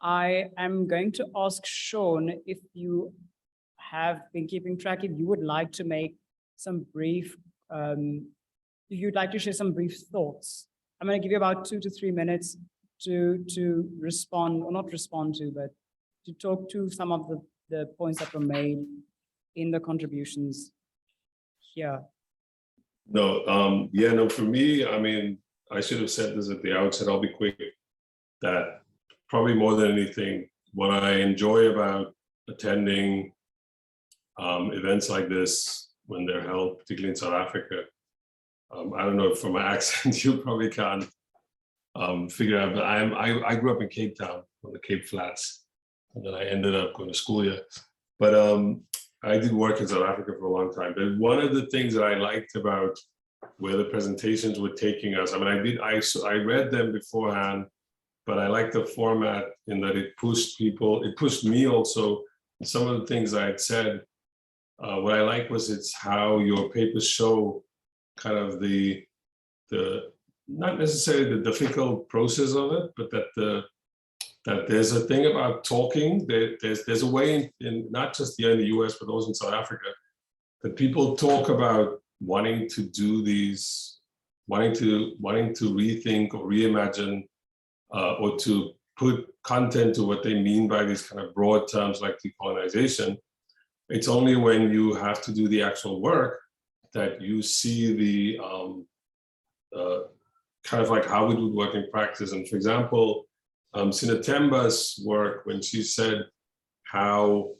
I am going to ask Sean if you have been keeping track, if you would like to make some brief, if you'd like to share some brief thoughts. I'm going to give you about 2 to 3 minutes to respond, or not respond to, but to talk to some of the points that were made in the contributions here. No, yeah, no, for me, I mean, I should have said this at the outset, I'll be quick, that probably more than anything, what I enjoy about attending events like this when they're held, particularly in South Africa, I don't know if from my accent you probably can't figure out, but I grew up in Cape Town, on the Cape Flats, and then I ended up going to school here. But I did work in South Africa for a long time. But one of the things that I liked about where the presentations were taking us, I mean, I read them beforehand, but I liked the format in that it pushed people, it pushed me also. Some of the things I had said, what I like was it's how your papers show kind of the not necessarily the difficult process of it, but that there's a thing about talking. There's a way in not just here in the US, but also in South Africa, that people talk about wanting to do these, wanting to rethink or reimagine, or to put content to what they mean by these kind of broad terms like decolonization. It's only when you have to do the actual work that you see the kind of like how it would work in practice. And for example, Sinethemba's work, when she said how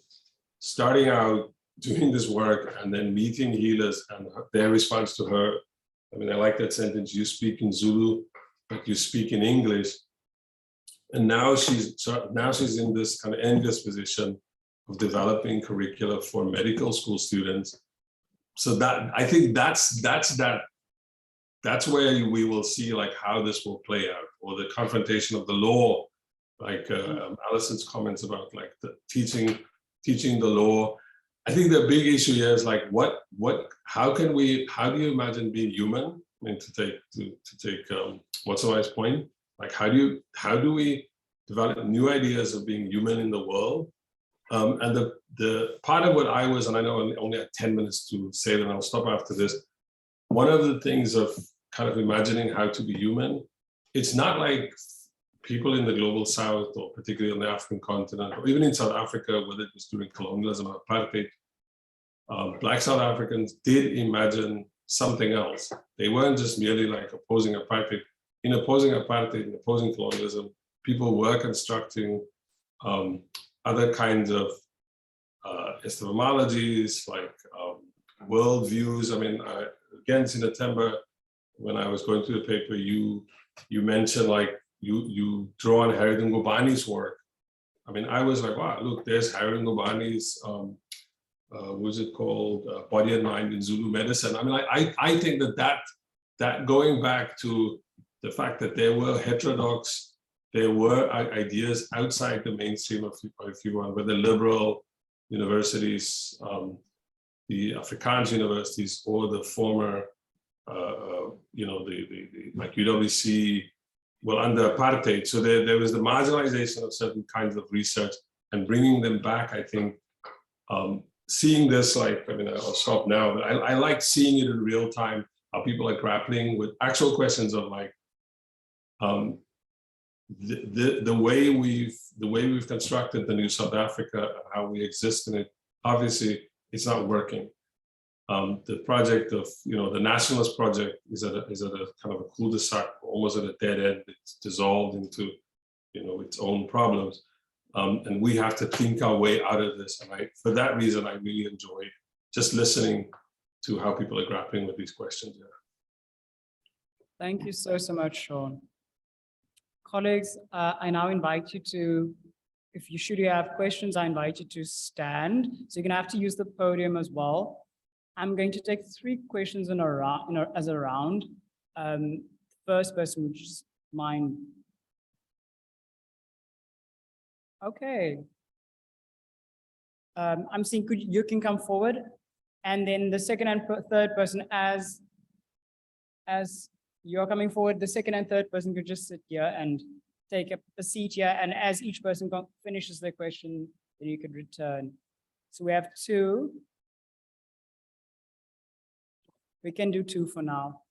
starting out doing this work and then meeting healers and their response to her, I mean, I like that sentence, you speak in Zulu, but you speak in English. And now she's in this kind of envious position of developing curricula for medical school students. So that, I think that's that that's where we will see like how this will play out, or the confrontation of the law, like Allison's comments about like the teaching the law. I think the big issue here is like how do you imagine being human? I mean, to take Motsamai's point, like how do we develop new ideas of being human in the world? And the part of what I was, and I know I only had 10 minutes to say it and I'll stop after this. One of the things of kind of imagining how to be human, it's not like people in the global south, or particularly on the African continent, or even in South Africa, whether it was during colonialism or apartheid, Black South Africans did imagine something else. They weren't just merely like opposing apartheid. In opposing apartheid, in opposing colonialism, people were constructing other kinds of epistemologies, like worldviews. I mean, again, Sinethemba, when I was going through the paper, you mentioned like you draw on Harry Ngubani's work. I mean, I was like, wow, look, there's Harry Ngubani's, what's it called, Body and Mind in Zulu Medicine. I mean, I think that going back to the fact that there were heterodox, there were ideas outside the mainstream of, if you want, whether liberal universities, the Afrikaans universities, or the former, like UWC, well, under apartheid. So there was the marginalization of certain kinds of research and bringing them back. I think seeing this, like, I mean, I'll stop now, but I like seeing it in real time, how people are grappling with actual questions of like, the way we've constructed the new South Africa and how we exist in it, obviously it's not working. The project of, the nationalist project is at a kind of a cul-de-sac, almost at a dead end. It's dissolved into, its own problems. And we have to think our way out of this. And for that reason, I really enjoy just listening to how people are grappling with these questions. Yeah. Thank you so much, Sean. Colleagues, I now invite you to, if you have questions, I invite you to stand. So you're gonna have to use the podium as well. I'm going to take 3 questions in a round, as a round. First person, which is mine. Okay. I'm seeing, you can come forward. And then the second and third person, as you're coming forward, the second and third person could just sit here and take a seat here. And as each person finishes their question, then you could return. So we have 2. We can do 2 for now.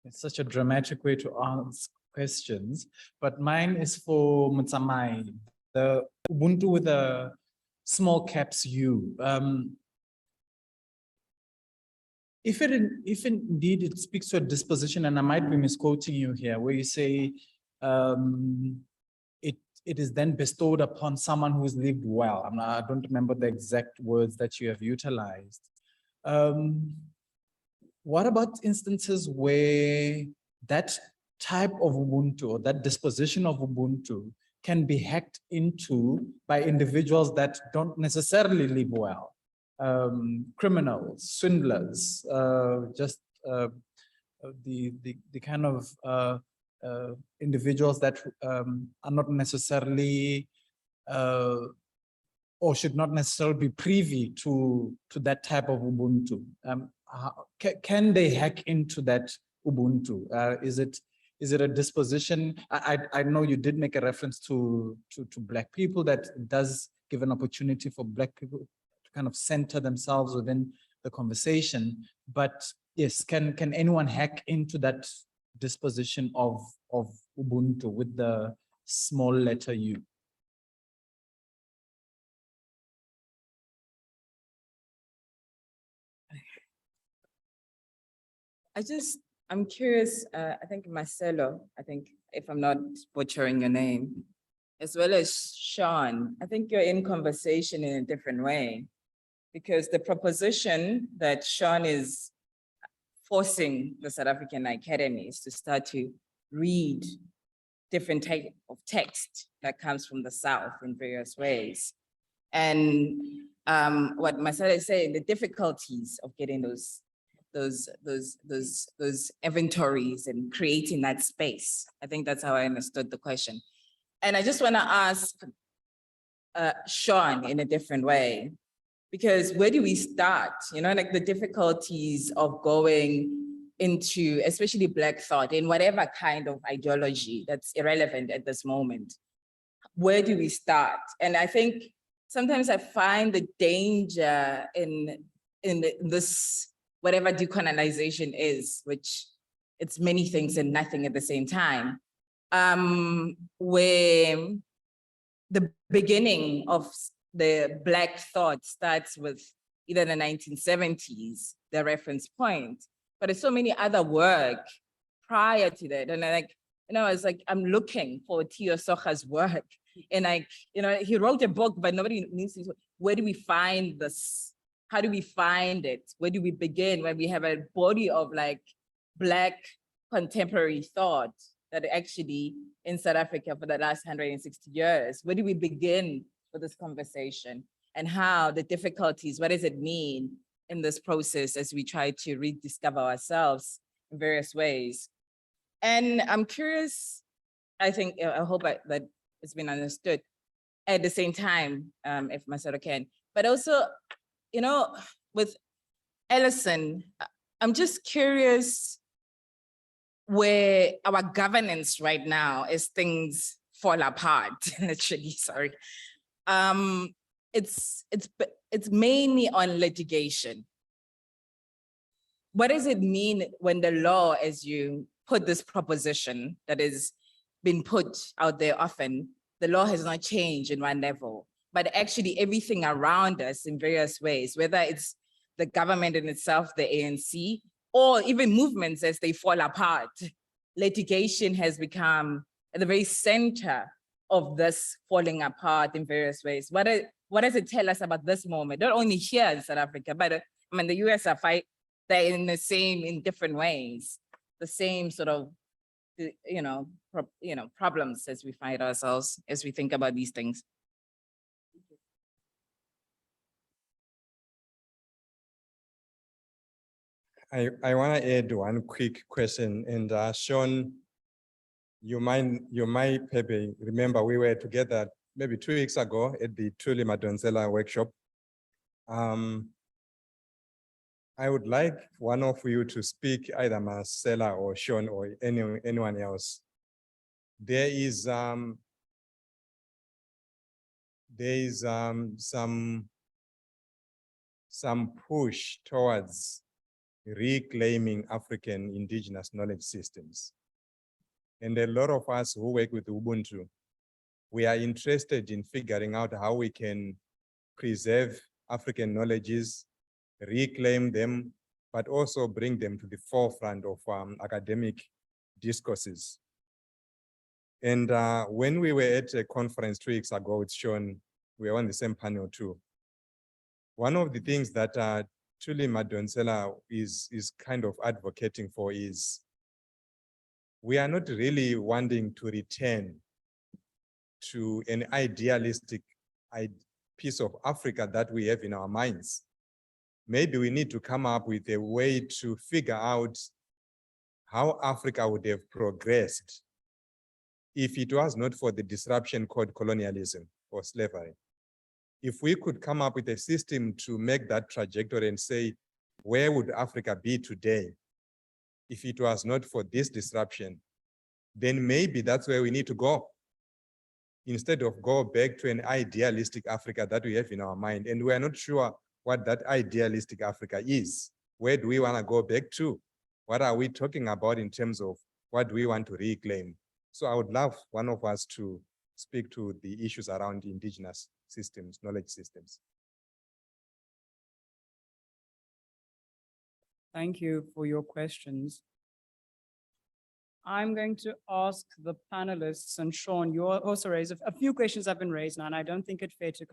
It's such a dramatic way to ask questions, but mine is for Motsamai, the Ubuntu with a small caps U. If indeed it speaks to a disposition, and I might be misquoting you here, where you say it is then bestowed upon someone who's lived well. I don't remember the exact words that you have utilized. What about instances where that type of Ubuntu or that disposition of Ubuntu can be hacked into by individuals that don't necessarily live well? Criminals, swindlers, just the kind of individuals that are not necessarily or should not necessarily be privy to that type of Ubuntu. Can they hack into that Ubuntu? Is it a disposition? I know you did make a reference to Black people, that does give an opportunity for Black people to kind of center themselves within the conversation. But yes, can anyone hack into that disposition of Ubuntu with the small letter U? I'm curious, I think Marcella, if I'm not butchering your name, as well as Sean, I think you're in conversation in a different way, because the proposition that Sean is forcing the South African academies to start to read different type of text that comes from the South in various ways. And what Marcella is saying, the difficulties of getting those those inventories and creating that space. I think that's how I understood the question. And I just want to ask Sean in a different way, because where do we start? You know, like the difficulties of going into, especially Black thought in whatever kind of ideology that's irrelevant at this moment. Where do we start? And I think sometimes I find the danger in this, whatever decolonization is, which it's many things and nothing at the same time, where the beginning of the Black thought starts with either the 1970s, the reference point, but there's so many other work prior to that. And it's like, I'm looking for Tio Socha's work. And he wrote a book, but nobody needs to, where do we find this? How do we find it? Where do we begin when we have a body of like Black contemporary thought that actually in South Africa for the last 160 years? Where do we begin with this conversation? And how the difficulties, what does it mean in this process as we try to rediscover ourselves in various ways? And I'm curious, I hope that it's been understood at the same time, if Marcella can, but also, with Allison, I'm just curious where our governance right now as things fall apart, literally, sorry. It's mainly on litigation. What does it mean when the law, as you put this proposition that has been put out there often, the law has not changed in one level, but actually everything around us in various ways, whether it's the government in itself, the ANC, or even movements as they fall apart, litigation has become at the very center of this falling apart in various ways. What does it tell us about this moment? Not only here in South Africa, but the US are they're in different ways, the same sort of, problems as we find ourselves, as we think about these things. I want to add one quick question, and Sean, you might maybe remember we were together maybe 2 weeks ago at the Thuli Madonsela workshop. I would like one of you to speak, either Marcella or Sean or anyone else. There is some push towards reclaiming African indigenous knowledge systems. And a lot of us who work with Ubuntu, we are interested in figuring out how we can preserve African knowledges, reclaim them, but also bring them to the forefront of academic discourses. And when we were at a conference 2 weeks ago with Sean, we were on the same panel too. One of the things that Thuli Madonsela is kind of advocating for is, we are not really wanting to return to an idealistic piece of Africa that we have in our minds. Maybe we need to come up with a way to figure out how Africa would have progressed if it was not for the disruption called colonialism or slavery. If we could come up with a system to make that trajectory and say, where would Africa be today if it was not for this disruption, then maybe that's where we need to go, instead of go back to an idealistic Africa that we have in our mind. And we are not sure what that idealistic Africa is. Where do we want to go back to? What are we talking about in terms of what do we want to reclaim? So I would love one of us to speak to the issues around indigenous systems, knowledge systems. Thank you for your questions. I'm going to ask the panelists, and Sean, you also raised a few questions have been raised now, and I don't think it's fair to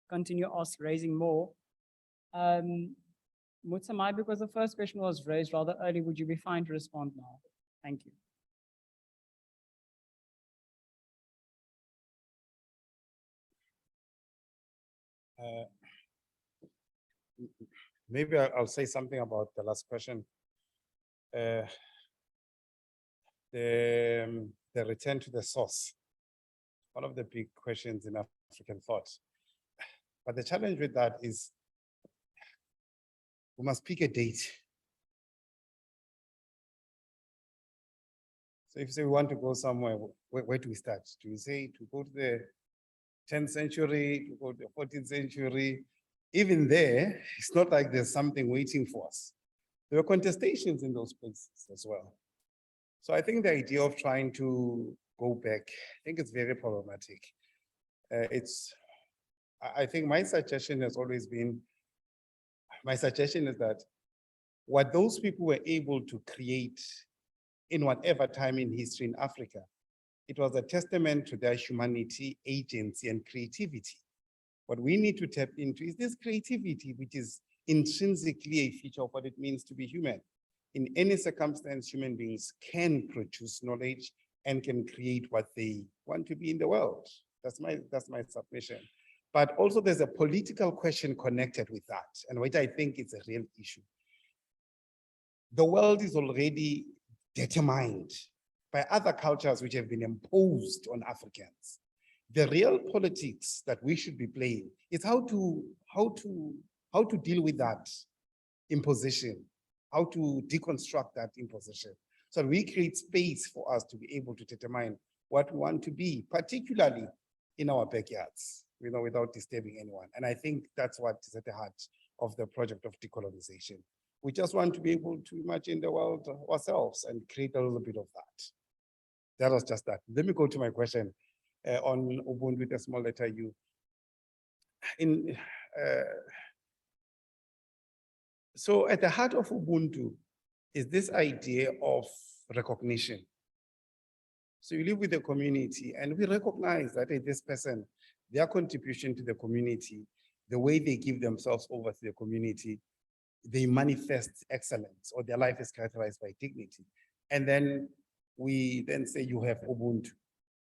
continue raising more. Motsamai, because the first question was raised rather early, would you be fine to respond now? Thank you. maybe I'll say something about the last question. The return to the source, one of the big questions in African thought. But the challenge with that is we must pick a date. So if you say we want to go somewhere, where do we start? Do we say to go to the 10th century, to go to the 14th century? Even there, it's not like there's something waiting for us. There were contestations in those places as well. So I think the idea of trying to go back, I think it's very problematic. I think my suggestion has always been, my suggestion is that what those people were able to create in whatever time in history in Africa, it was a testament to their humanity, agency, and creativity. What we need to tap into is this creativity, which is intrinsically a feature of what it means to be human. In any circumstance, human beings can produce knowledge and can create what they want to be in the world. That's my submission. But also there's a political question connected with that, and which I think is a real issue. The world is already determined by other cultures which have been imposed on Africans. The real politics that we should be playing is how to deal with that imposition, how to deconstruct that imposition, so we create space for us to be able to determine what we want to be, particularly in our backyards, without disturbing anyone. And I think that's what is at the heart of the project of decolonization. We just want to be able to imagine the world ourselves and create a little bit of that. That was just that. Let me go to my question on Ubuntu with a small letter U. So at the heart of Ubuntu is this idea of recognition. So you live with the community and we recognize that this person, their contribution to the community, the way they give themselves over to the community, they manifest excellence, or their life is characterized by dignity. And then we then say you have Ubuntu,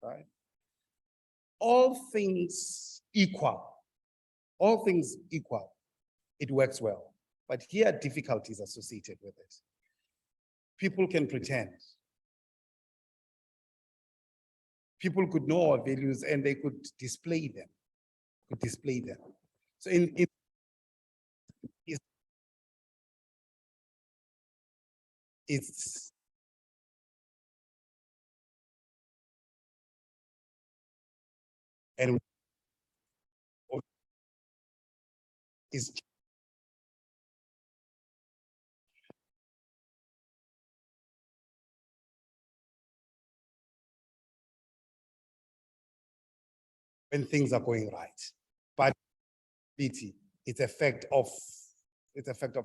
right? All things equal, it works well. But here are difficulties associated with it. People can pretend. People could know our values and they could display them. So it's and is when things are going right, but it's effect of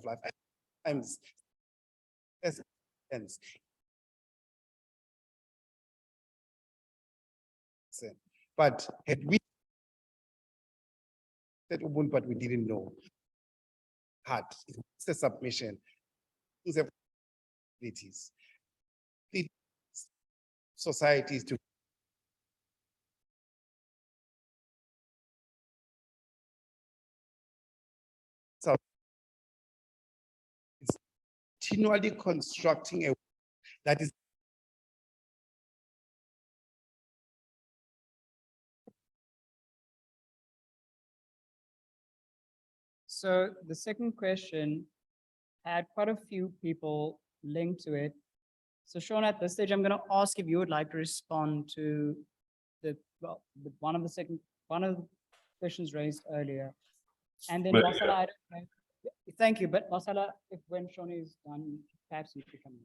life. Sometimes but had we said Ubuntu, but we didn't know, it's a submission. Things have abilities. Societies to so it's continually constructing a that is So the second question had quite a few people linked to it. So Sean, at this stage, I'm going to ask if you would like to respond to one of the questions raised earlier. And then Marcella, thank you, but Marcella, when Sean is done, perhaps you could come in.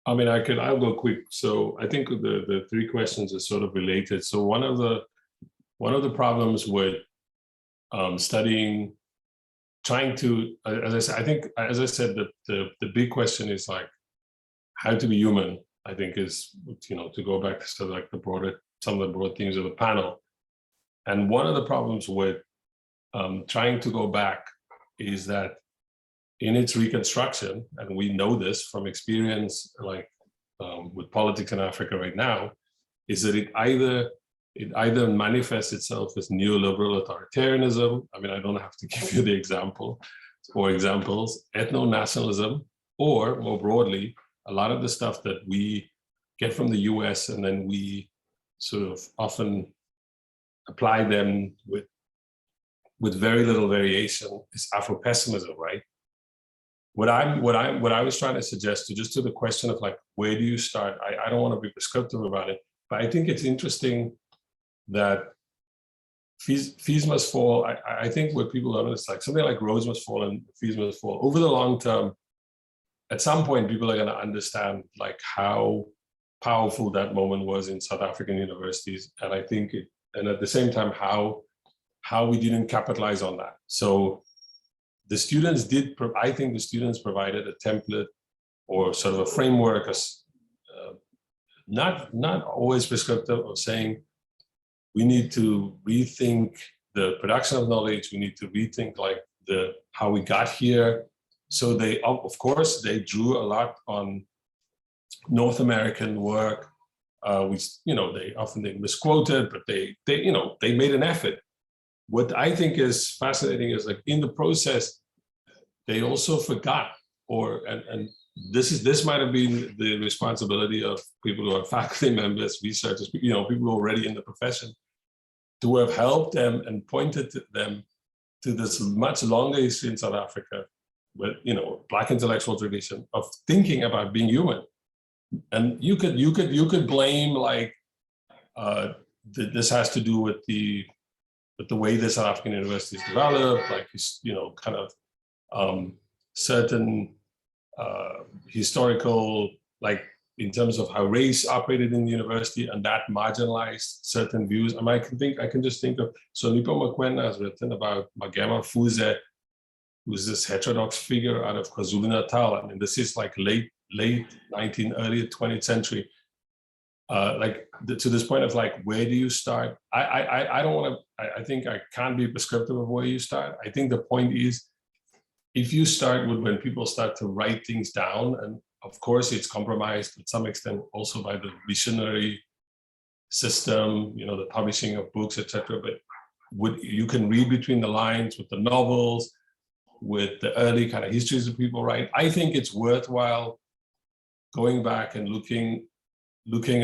I mean, I'll go quick. So I think the three questions are sort of related. So one of the problems with studying, trying to, as I said, I think, as I said, the big question is like how to be human, I think is, to go back to sort of like some of the broad themes of the panel. And one of the problems with trying to go back is that in its reconstruction, and we know this from experience, like with politics in Africa right now, is that it it either manifests itself as neoliberal authoritarianism. I mean, I don't have to give you the example or examples, ethno-nationalism, or more broadly, a lot of the stuff that we get from the US and then we sort of often apply them with very little variation is Afro-pessimism, right? What I was trying to suggest to the question of like, where do you start? I don't want to be prescriptive about it, but I think it's interesting that fees must fall. I think what people don't understand, like something like roads must fall and fees must fall. Over the long term, at some point, people are going to understand like how powerful that moment was in South African universities, and I think, and at the same time, how we didn't capitalize on that. So the students did. I think the students provided a template or sort of a framework, not always prescriptive, of saying we need to rethink the production of knowledge. We need to rethink like how we got here. So they, of course, they drew a lot on North American work, which, you know, they misquoted, but they made an effort. What I think is fascinating is like in the process, they also forgot, and this might have been the responsibility of people who are faculty members, researchers, you know, people who are already in the profession, to have helped them and pointed them to this much longer history in South Africa, with, you know, Black intellectual tradition of thinking about being human. And you could blame like this has to do with the way the South African universities developed, like, you know, kind of certain historical, like in terms of how race operated in the university, and that marginalized certain views. I mean, I can just think of, so Nipo Mokwena has written about Magema Fuze, who's this heterodox figure out of KwaZulu-Natal. I mean, this is like late 19th, early 20th century. To this point of like, where do you start? I don't want to, I think I can't be prescriptive of where you start. I think the point is, if you start with when people start to write things down, and of course it's compromised to some extent also by the missionary system, you know, the publishing of books, etc. But you can read between the lines with the novels, with the early kind of histories that people write. I think it's worthwhile going back and looking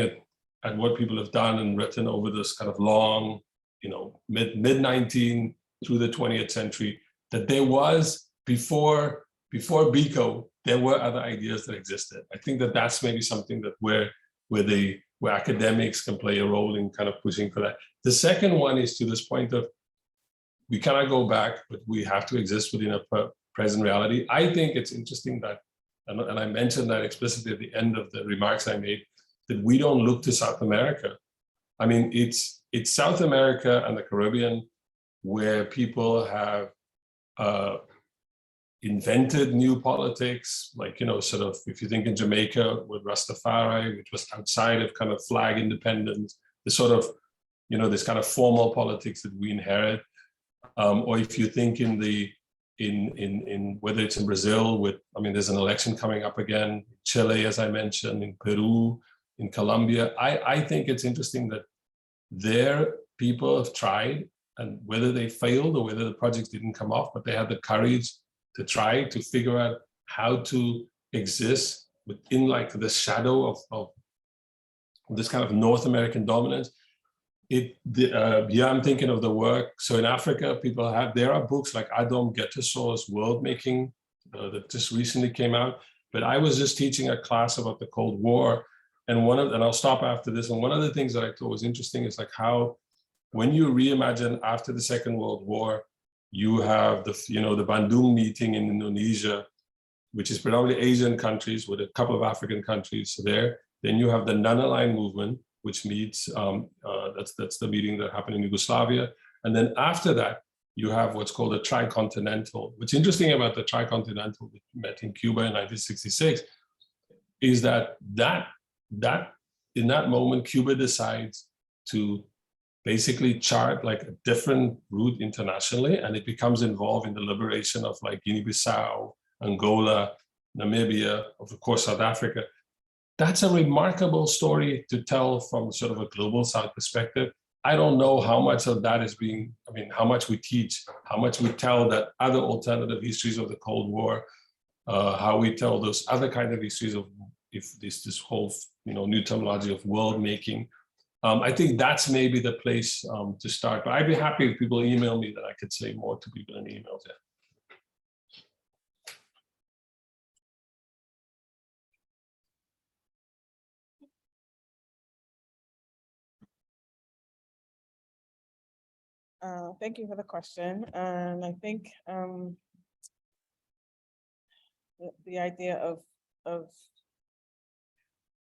at what people have done and written over this kind of long, you know, mid-19th through the 20th century, that there was, before Biko, there were other ideas that existed. I think that that's maybe something that where academics can play a role in kind of pushing for that. The second one is to this point of, we cannot go back, but we have to exist within a present reality. I think it's interesting that, and I mentioned that explicitly at the end of the remarks I made, that we don't look to South America. I mean, it's South America and the Caribbean where people have invented new politics, like, you know, sort of, if you think in Jamaica with Rastafari, which was outside of kind of flag independence, the sort of, you know, this kind of formal politics that we inherit. Or if you think in whether it's in Brazil with, I mean, there's an election coming up again, Chile, as I mentioned, in Peru, in Colombia. I think it's interesting that there people have tried, and whether they failed or whether the projects didn't come off, but they had the courage to try to figure out how to exist within like the shadow of this kind of North American dominance. I'm thinking of the work. So in Africa, there are books like Adom Getteso's World Making that just recently came out. But I was just teaching a class about the Cold War, and I'll stop after this. And one of the things that I thought was interesting is like how, when you reimagine after the Second World War, you have the Bandung meeting in Indonesia, which is predominantly Asian countries with a couple of African countries there. Then you have the non-aligned movement, which meets, that's the meeting that happened in Yugoslavia. And then after that, you have what's called a tricontinental. What's interesting about the tricontinental that met in Cuba in 1966 is that in that moment, Cuba decides to basically chart like a different route internationally, and it becomes involved in the liberation of like Guinea-Bissau, Angola, Namibia, of course, South Africa. That's a remarkable story to tell from sort of a global South perspective. I don't know how much of that is being, I mean, how much we teach, how much we tell that other alternative histories of the Cold War, how we tell those other kind of histories of if this whole, new terminology of world making. I think that's maybe the place to start, but I'd be happy if people email me that I could say more to people in emails. Yeah. Thank you for the question. And I think the idea of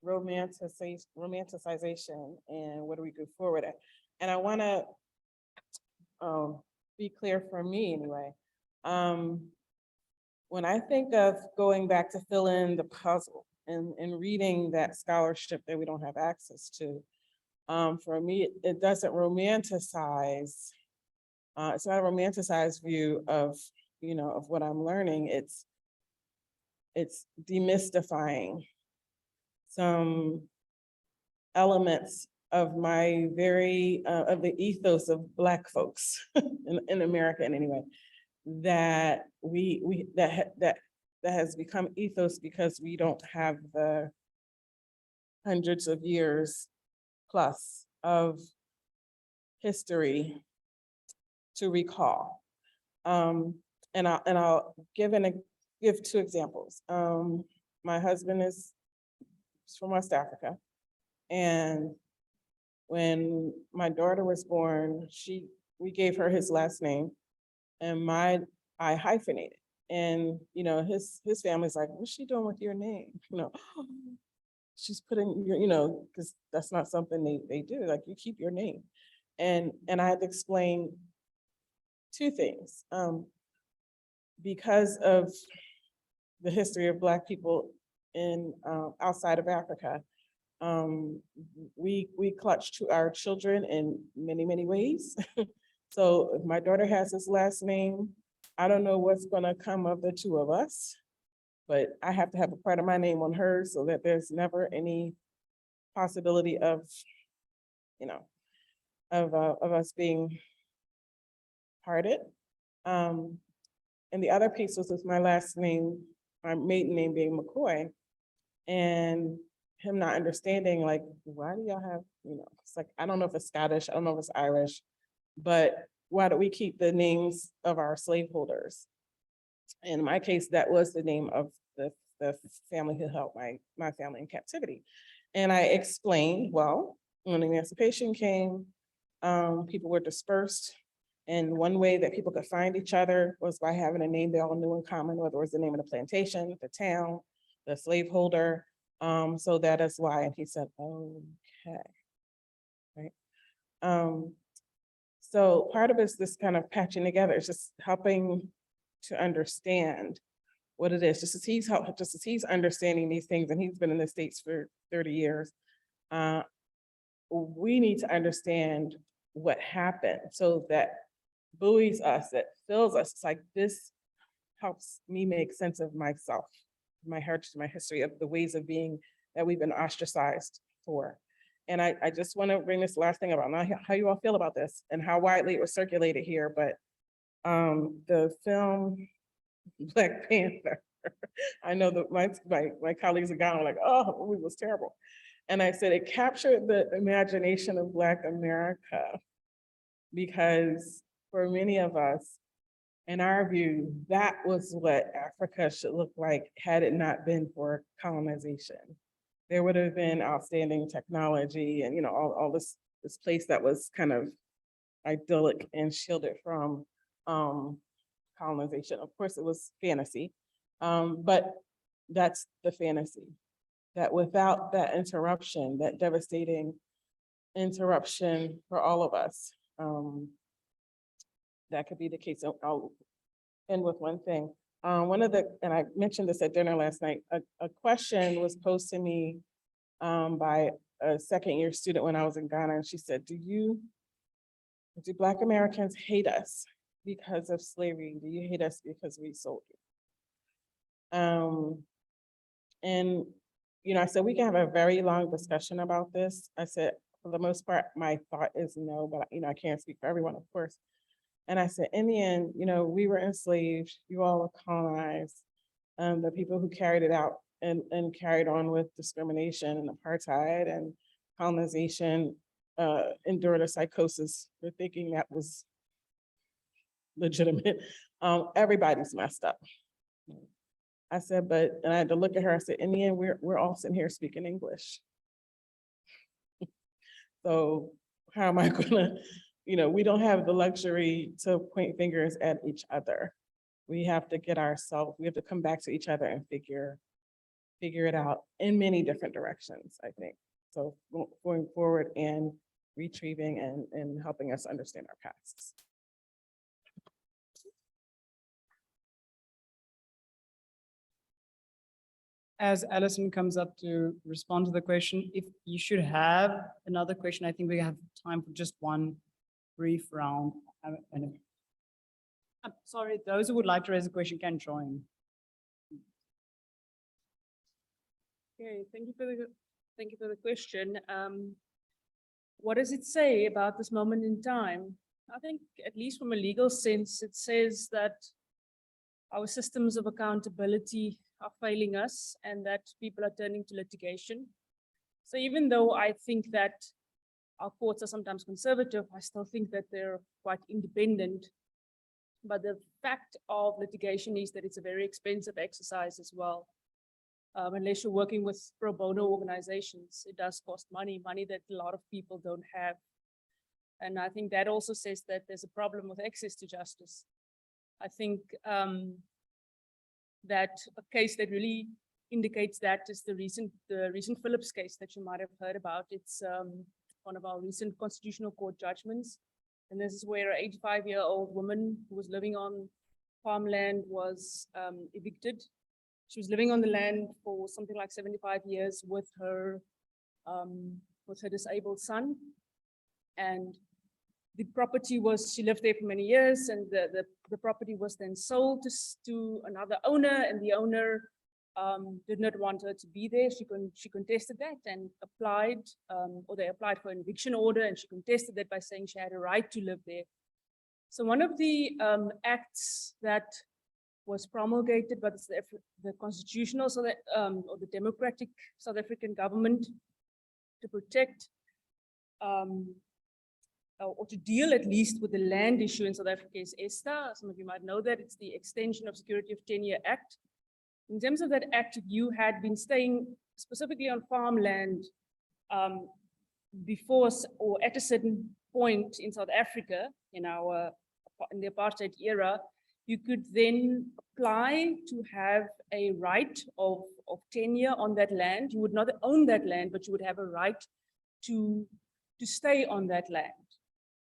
romanticization and what do we go forward at? And I want to be clear for me anyway. When I think of going back to fill in the puzzle and reading that scholarship that we don't have access to, for me, it doesn't romanticize. It's not a romanticized view of, of what I'm learning. It's demystifying some elements of my of the ethos of Black folks in America in any way, that that has become ethos because we don't have the hundreds of years plus of history to recall. And I'll give two examples. My husband is from West Africa, and when my daughter was born, we gave her his last name, and I hyphenated. And his family's like, "What's she doing with your name?" She's putting your, because that's not something they do. Like, you keep your name, and I had to explain two things. Because of the history of Black people in outside of Africa, we clutch to our children in many, many ways. So if my daughter has his last name, I don't know what's gonna come of the two of us, but I have to have a part of my name on hers so that there's never any possibility of, of us being parted. And the other piece was with my last name, my maiden name being McCoy, and him not understanding, like, why do y'all have, it's like, I don't know if it's Scottish, I don't know if it's Irish, but why do we keep the names of our slaveholders? In my case, that was the name of the family who held my family in captivity. And I explained, well, when emancipation came, people were dispersed. And one way that people could find each other was by having a name they all knew in common, whether it was the name of the plantation, the town, the slaveholder. So that is why. And he said, okay, right. So part of it is this kind of patching together. It's just helping to understand what it is. Just as he's understanding these things, and he's been in the States for 30 years, we need to understand what happened so that buoys us, that fills us. It's like, this helps me make sense of myself, my heritage, my history, of the ways of being that we've been ostracized for. And I just want to bring this last thing about now, how you all feel about this and how widely it was circulated here, but the film Black Panther, I know that my colleagues are gone like, oh, the movie was terrible. And I said it captured the imagination of Black America, because for many of us, in our view, that was what Africa should look like had it not been for colonization. There would have been outstanding technology and all this place that was kind of idyllic and shielded from colonization. Of course, it was fantasy, but that's the fantasy. That without that interruption, that devastating interruption for all of us, that could be the case. So I'll end with one thing. And I mentioned this at dinner last night, a question was posed to me by a second-year student when I was in Ghana, and she said, do Black Americans hate us because of slavery? Do you hate us because we sold you? And I said, we can have a very long discussion about this. I said, for the most part, my thought is no, but I can't speak for everyone, of course. And I said, in the end, we were enslaved, you all were colonized. The people who carried it out and carried on with discrimination and apartheid and colonization endured a psychosis for thinking that was legitimate. Everybody's messed up. I said, and I had to look at her, I said, in the end, we're all sitting here speaking English. So how am I gonna, we don't have the luxury to point fingers at each other. We have to we have to come back to each other and figure it out in many different directions, I think. So going forward and retrieving and helping us understand our pasts. As Allison comes up to respond to the question, if you should have another question, I think we have time for just one brief round. I'm sorry, those who would like to raise a question can join. Okay, thank you for the question. What does it say about this moment in time? I think, at least from a legal sense, it says that our systems of accountability are failing us and that people are turning to litigation. So even though I think that our courts are sometimes conservative, I still think that they're quite independent. But the fact of litigation is that it's a very expensive exercise as well. Unless you're working with pro bono organizations, it does cost money that a lot of people don't have. And I think that also says that there's a problem with access to justice. I think that a case that really indicates that is the recent Phillips case that you might have heard about. It's one of our recent constitutional court judgments. And this is where an 85-year-old woman who was living on farmland was evicted. She was living on the land for something like 75 years with her disabled son. And the property was, she lived there for many years, and the property was then sold to another owner, and the owner did not want her to be there. She contested that and applied, or they applied for an eviction order, and she contested that by saying she had a right to live there. So one of the acts that was promulgated by the constitutional, so that, or the democratic South African government to protect or to deal at least with the land issue in South Africa is ESTA. Some of you might know that it's the Extension of Security of Tenure Act. In terms of that act, if you had been staying specifically on farmland before or at a certain point in South Africa in the apartheid era, you could then apply to have a right of tenure on that land. You would not own that land, but you would have a right to stay on that land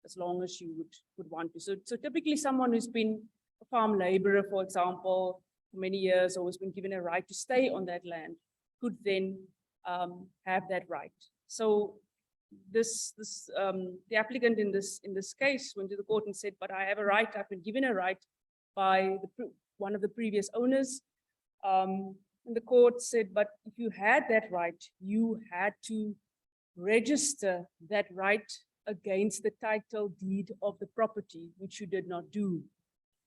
as long as you would want to. So typically someone who's been a farm laborer, for example, for many years, or has been given a right to stay on that land, could then have that right. So the applicant in this case went to the court and said, but I have a right, I've been given a right by one of the previous owners. And the court said, but if you had that right, you had to register that right against the title deed of the property, which you did not do.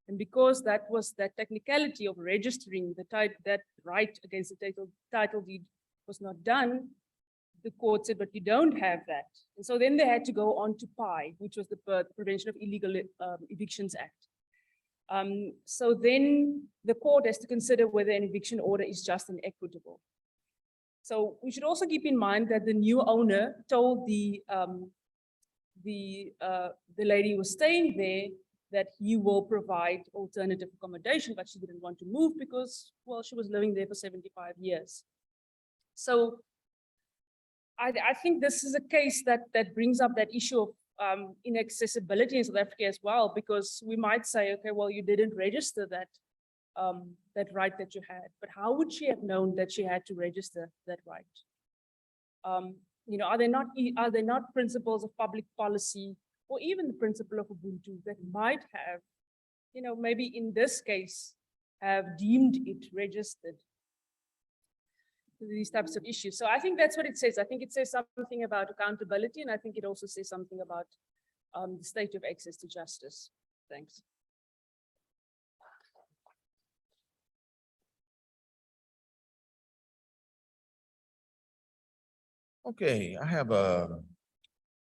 And because that technicality of registering that right against the title deed was not done, the court said, but you don't have that. And so then they had to go on to PI, which was the Prevention of Illegal Evictions Act. So then the court has to consider whether an eviction order is just and equitable. So we should also keep in mind that the new owner told the lady who was staying there that he will provide alternative accommodation, but she didn't want to move because, well, she was living there for 75 years. So I think this is a case that brings up that issue of inaccessibility in South Africa as well, because we might say, okay, well, you didn't register that right that you had, but how would she have known that she had to register that right? Are there not principles of public policy, or even the principle of Ubuntu that might have, maybe in this case, have deemed it registered? these types of issues. So I think that's what it says. I think it says something about accountability, and I think it also says something about the state of access to justice. Thanks. Okay, I have a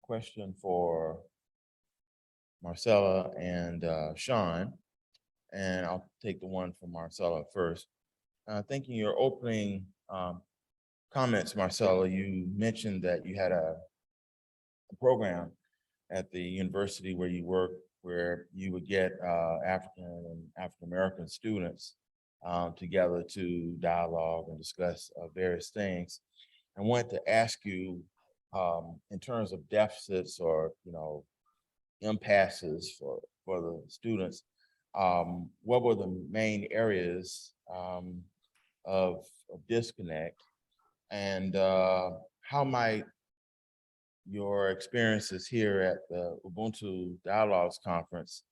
question for Marcella and Sean, and I'll take the one from Marcella first. Thinking your opening comments, Marcella, you mentioned that you had a program at the university where you work, where you would get African and African-American students together to dialogue and discuss various things. I wanted to ask you, in terms of deficits or, impasses for the students, what were the main areas of disconnect, and how might your experiences here at the Ubuntu Dialogues Conference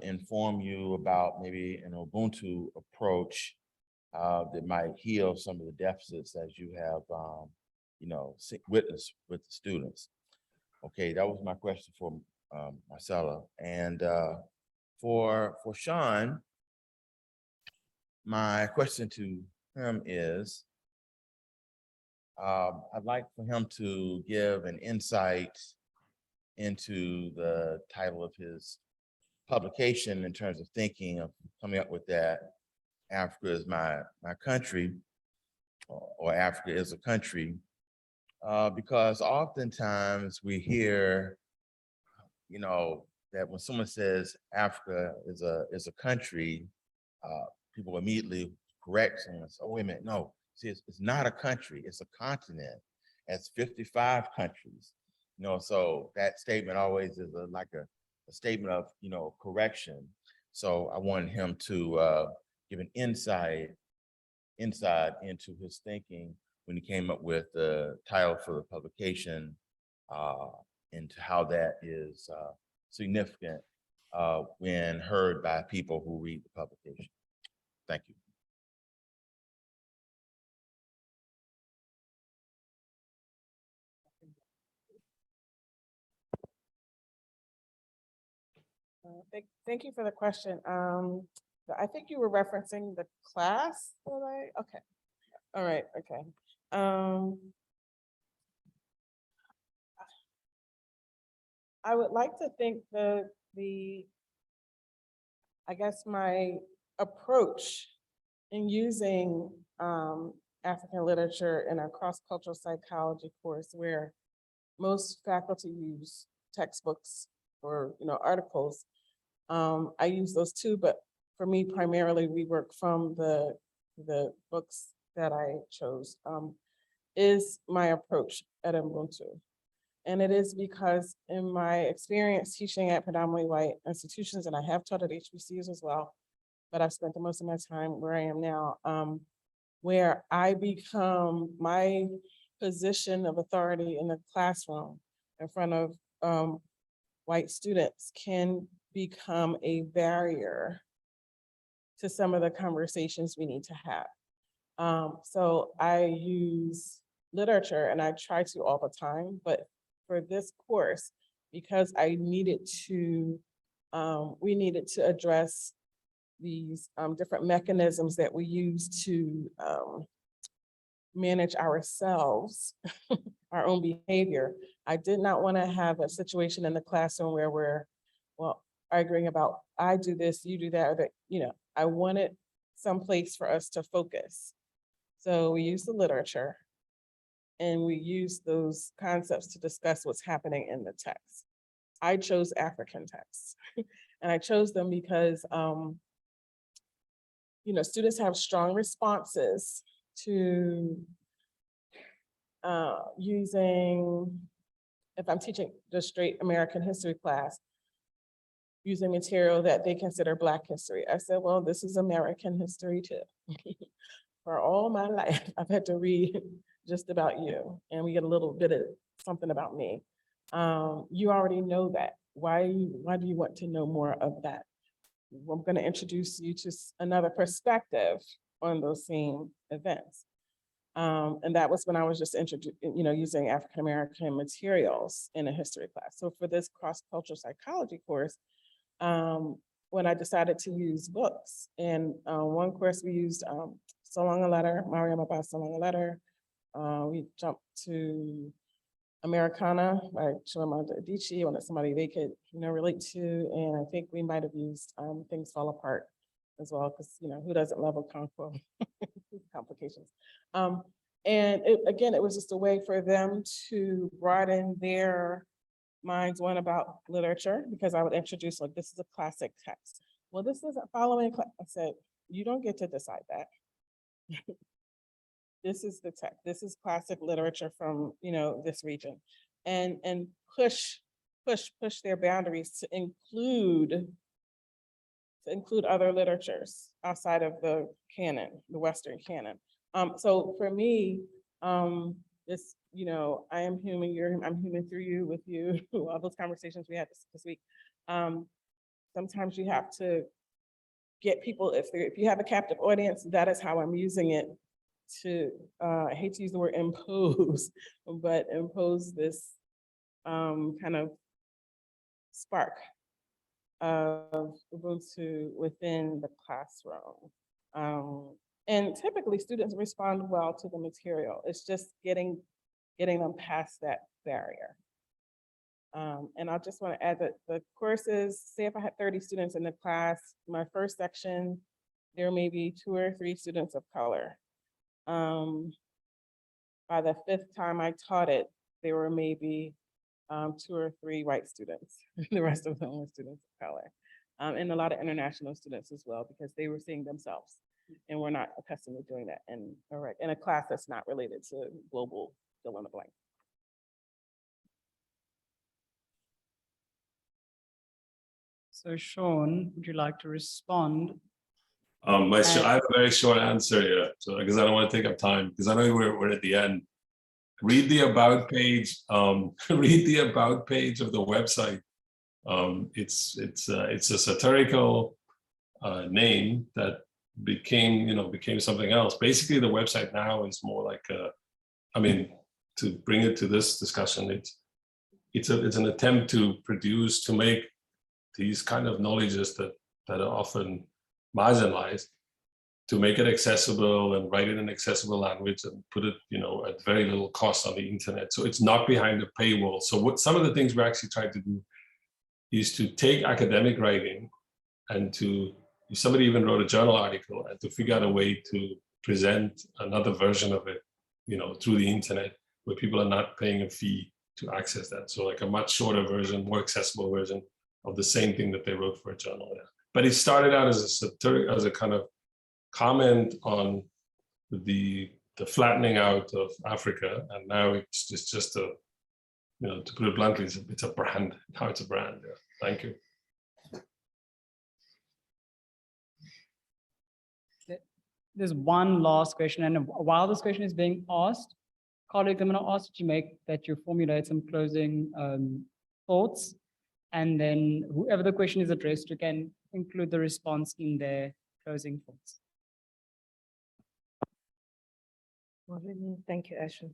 inform you about maybe an Ubuntu approach that might heal some of the deficits as you have, witnessed with the students? Okay, that was my question for Marcella. And for Sean, my question to him is, I'd like for him to give an insight into the title of his publication in terms of thinking of coming up with that. Africa is my country, or Africa is a country, because oftentimes we hear, that when someone says Africa is a country, people immediately correct someone. Oh, wait a minute, no, see, it's not a country, it's a continent. It's 55 countries, so that statement always is like a statement of, correction. So I wanted him to give an insight into his thinking when he came up with the title for the publication, into how that is significant when heard by people who read the publication. Thank you. Thank you for the question. I think you were referencing the class. Okay. All right. Okay. I would like to think I guess my approach in using African literature in a cross-cultural psychology course, where most faculty use textbooks or articles. I use those too, but for me, primarily, we work from the books that I chose, is my approach at Ubuntu. And it is because in my experience teaching at predominantly white institutions, and I have taught at HBCUs as well, but I've spent the most of my time where I am now, where I become my position of authority in the classroom in front of white students can become a barrier to some of the conversations we need to have. So I use literature, and I try to all the time, but for this course, because I needed to, we needed to address these different mechanisms that we use to manage ourselves, our own behavior. I did not want to have a situation in the classroom where we're, arguing about, I do this, you do that, or that, I wanted some place for us to focus. So we use the literature, and we use those concepts to discuss what's happening in the text. I chose African texts, and I chose them because, students have strong responses to using, if I'm teaching the straight American history class, using material that they consider Black history. I said, well, this is American history too. For all my life, I've had to read just about you, and we get a little bit of something about me. You already know that. Why do you want to know more of that? I'm going to introduce you to another perspective on those same events. And that was when I was just introduced, using African-American materials in a history class. So for this cross-cultural psychology course, when I decided to use books, and one course we used So Long a Letter, Mariam Abbas, So Long a Letter. We jumped to Americana by Chimamanda Adichie, one that somebody they could, relate to. And I think we might have used Things Fall Apart as well, because, who doesn't love a complications. And again, it was just a way for them to broaden their minds, one about literature, because I would introduce, like, this is a classic text. Well, this isn't following, I said, you don't get to decide that. This is the text. This is classic literature from, this region, and push their boundaries to include other literatures outside of the canon, the Western canon. So for me, this, I am human, I'm human through you, with you, all those conversations we had this week. Sometimes you have to get people, if you have a captive audience, that is how I'm using it to, I hate to use the word impose, but impose this kind of spark of Ubuntu within the classroom. And typically students respond well to the material. It's just getting them past that barrier. And I just want to add that the courses, say if I had 30 students in the class, my first section, there may be 2 or 3 students of color. By the 5th time I taught it, there were maybe 2 or 3 white students. The rest of them were students of color. And a lot of international students as well, because they were seeing themselves. And we're not accustomed to doing that in a class that's not related to global fill in the blank. So Sean, would you like to respond? I have a very short answer here, so because I don't want to take up time, because I know we're at the end. Read the about page. Read the about page of the website. It's a satirical name that became something else. Basically, the website now is more like to bring it to this discussion, it's an attempt to make these kind of knowledges that are often marginalized, to make it accessible and write it in accessible language and put it, at very little cost on the internet. So it's not behind a paywall. So what some of the things we're actually trying to do is to take academic writing and somebody even wrote a journal article, and to figure out a way to present another version of it, through the internet, where people are not paying a fee to access that. So like a much shorter version, more accessible version of the same thing that they wrote for a journal. Yeah. But it started out as a kind of comment on the flattening out of Africa, and now it's just a, to put it bluntly, it's a brand. Now it's a brand. Yeah. Thank you. There's one last question, and while this question is being asked, colleagues, I'm going to ask that you formulate some closing thoughts, and then whoever the question is addressed to can include the response in their closing thoughts. Thank you, Ashley.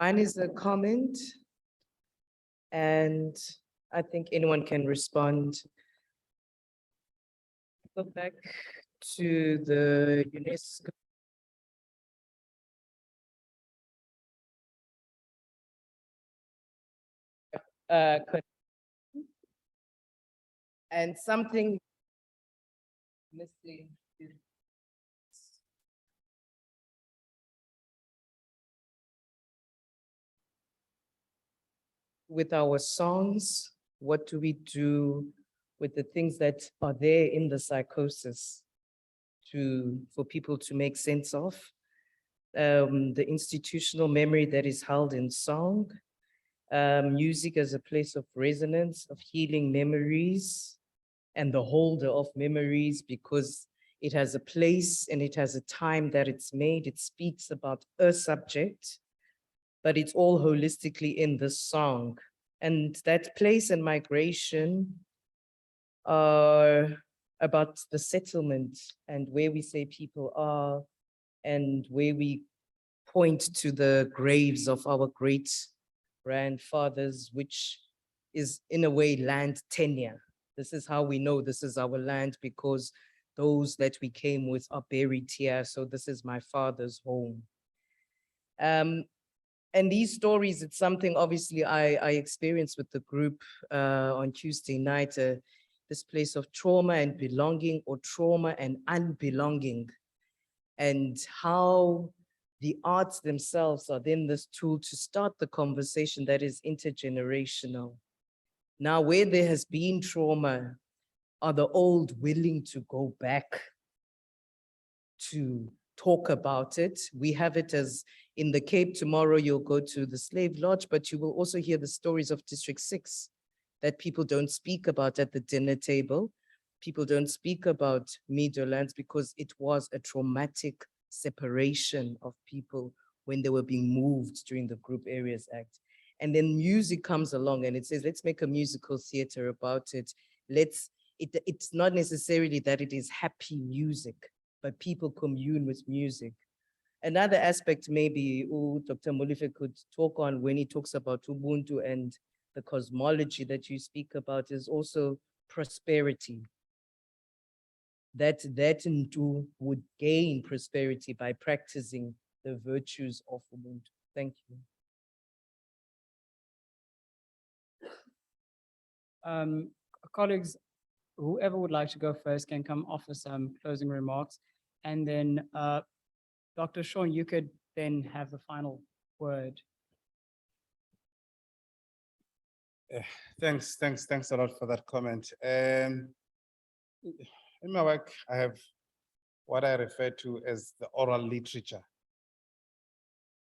Mine is a comment, and I think anyone can respond. Go back to the UNESCO. And something missing. With our songs, what do we do with the things that are there in the psychosis for people to make sense of? The institutional memory that is held in song, music as a place of resonance, of healing memories, and the holder of memories, because it has a place and it has a time that it's made. It speaks about a subject, but it's all holistically in the song. And that place and migration are about the settlement and where we say people are and where we point to the graves of our great grandfathers, which is in a way land tenure. This is how we know this is our land, because those that we came with are buried here. So this is my father's home. And these stories, it's something obviously I experienced with the group on Tuesday night, this place of trauma and belonging, or trauma and unbelonging, and how the arts themselves are then this tool to start the conversation that is intergenerational. Now, where there has been trauma, are the old willing to go back to talk about it? We have it as in the Cape. Tomorrow you'll go to the Slave Lodge, but you will also hear the stories of District 6 that people don't speak about at the dinner table. People don't speak about Meadowlands because it was a traumatic separation of people when they were being moved during the Group Areas Act. And then music comes along and it says, let's make a musical theater about it. It's not necessarily that it is happy music, but people commune with music. Another aspect maybe Dr. Molefe could talk on when he talks about Ubuntu and the cosmology that you speak about is also prosperity. That Ubuntu would gain prosperity by practicing the virtues of Ubuntu. Thank you. Colleagues, whoever would like to go first can come offer some closing remarks. And then Dr. Sean, you could then have the final word. Thanks a lot for that comment. In my work, I have what I refer to as the oral literature.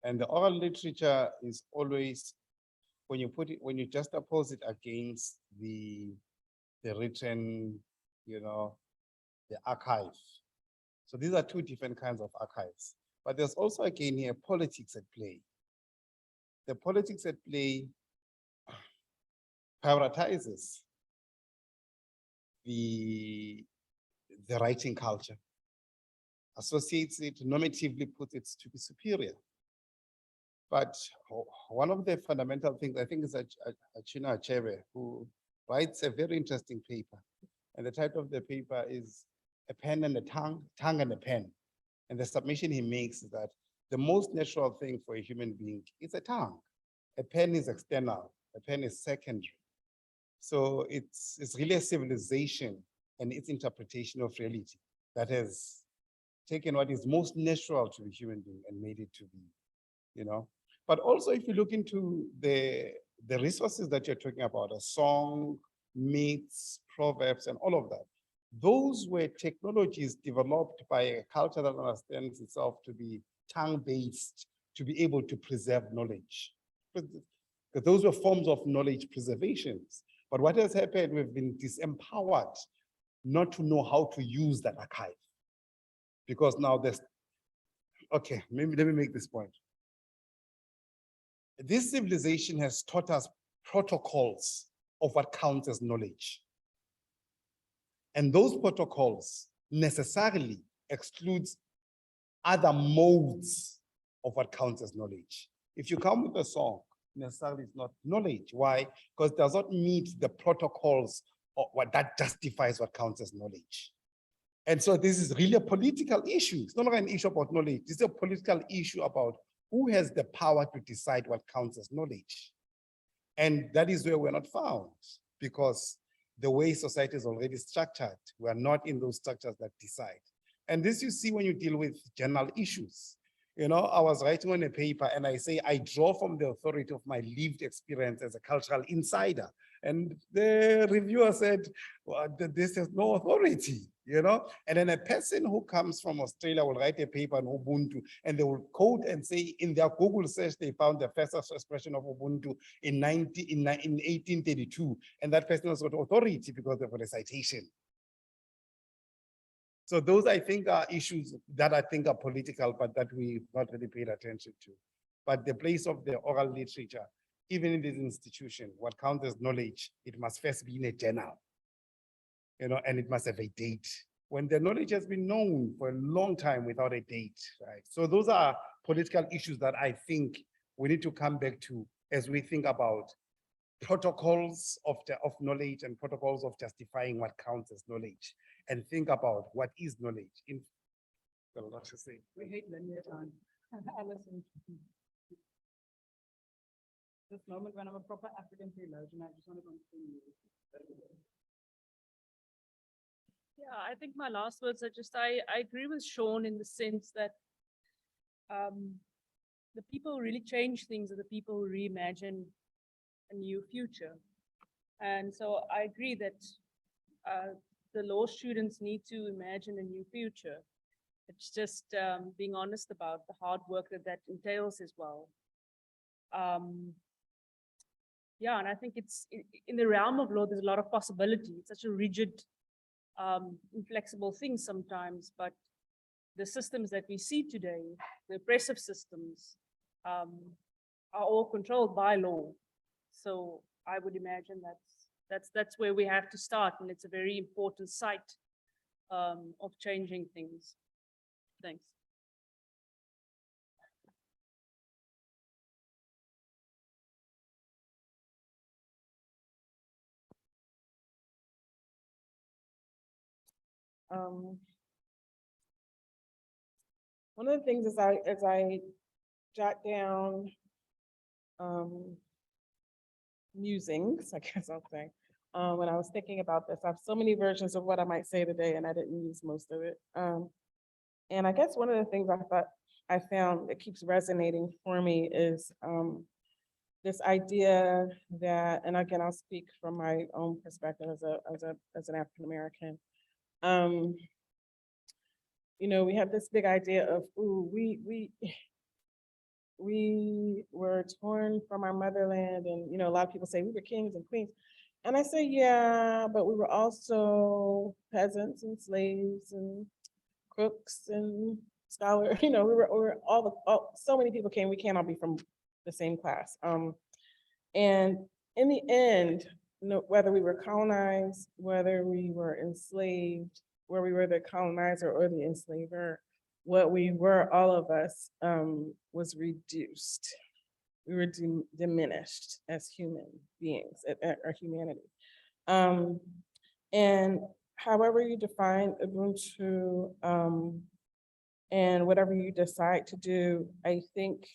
And the oral literature is always, when you just oppose it against the written, the archive. So these are two different kinds of archives. But there's also, again, here politics at play. The politics at play prioritizes the writing culture, associates it, normatively puts it to be superior. But one of the fundamental things, I think, is Chinua Achebe, who writes a very interesting paper. And the title of the paper is A Pen and a Tongue, Tongue and a Pen. And the submission he makes is that the most natural thing for a human being is a tongue. A pen is external, a pen is secondary. So it's really a civilization and its interpretation of reality that has taken what is most natural to the human being and made it to be, But also, if you look into the resources that you're talking about, a song, myths, proverbs, and all of that, those were technologies developed by a culture that understands itself to be tongue-based, to be able to preserve knowledge. Because those were forms of knowledge preservations. But what has happened, we've been disempowered not to know how to use that archive. Because now okay, maybe let me make this point. This civilization has taught us protocols of what counts as knowledge. And those protocols necessarily excludes other modes of what counts as knowledge. If you come with a song, necessarily it's not knowledge. Why? Because it does not meet the protocols of what that justifies what counts as knowledge. And so this is really a political issue. It's not an issue about knowledge. It's a political issue about who has the power to decide what counts as knowledge. And that is where we're not found, because the way society is already structured, we are not in those structures that decide. And this you see when you deal with general issues. I was writing on a paper and I say, I draw from the authority of my lived experience as a cultural insider. And the reviewer said, well, this has no authority, And then a person who comes from Australia will write a paper on Ubuntu and they will quote and say in their Google search, they found the first expression of Ubuntu in 1832. And that person has got authority because they've got a citation. So those, I think, are issues that I think are political, but that we've not really paid attention to. But the place of the oral literature even in this institution, what counts as knowledge, it must first be in a journal, and it must have a date. When the knowledge has been known for a long time without a date, right? So those are political issues that I think we need to come back to as we think about protocols of knowledge and protocols of justifying what counts as knowledge, and think about what is knowledge. Got a lot to say. We hate linear time. Allison. This moment when I'm a proper African theologian, I just want to continue. Yeah, I think my last words are just, I agree with Sean in the sense that the people who really change things are the people who reimagine a new future. And so I agree that the law students need to imagine a new future. It's just being honest about the hard work that entails as well. Yeah, and I think it's in the realm of law, there's a lot of possibility. It's such a rigid, inflexible thing sometimes, but the systems that we see today, the oppressive systems, are all controlled by law. So I would imagine that's where we have to start, and it's a very important site of changing things. Thanks. One of the things as I jot down musings, I guess I'll say, when I was thinking about this, I have so many versions of what I might say today, and I didn't use most of it. And I guess one of the things I found that keeps resonating for me is this idea that, and again, I'll speak from my own perspective as an African American. We have this big idea of, ooh, we were torn from our motherland, and a lot of people say we were kings and queens, and I say, yeah, but we were also peasants and slaves and crooks and scholars. We were so many people came. We can't all be from the same class. And in the end, whether we were colonized, whether we were enslaved, where we were the colonizer or the enslaver, what we were, all of us, was reduced. We were diminished as human beings, our humanity. And however you define Ubuntu, and whatever you decide to do, I think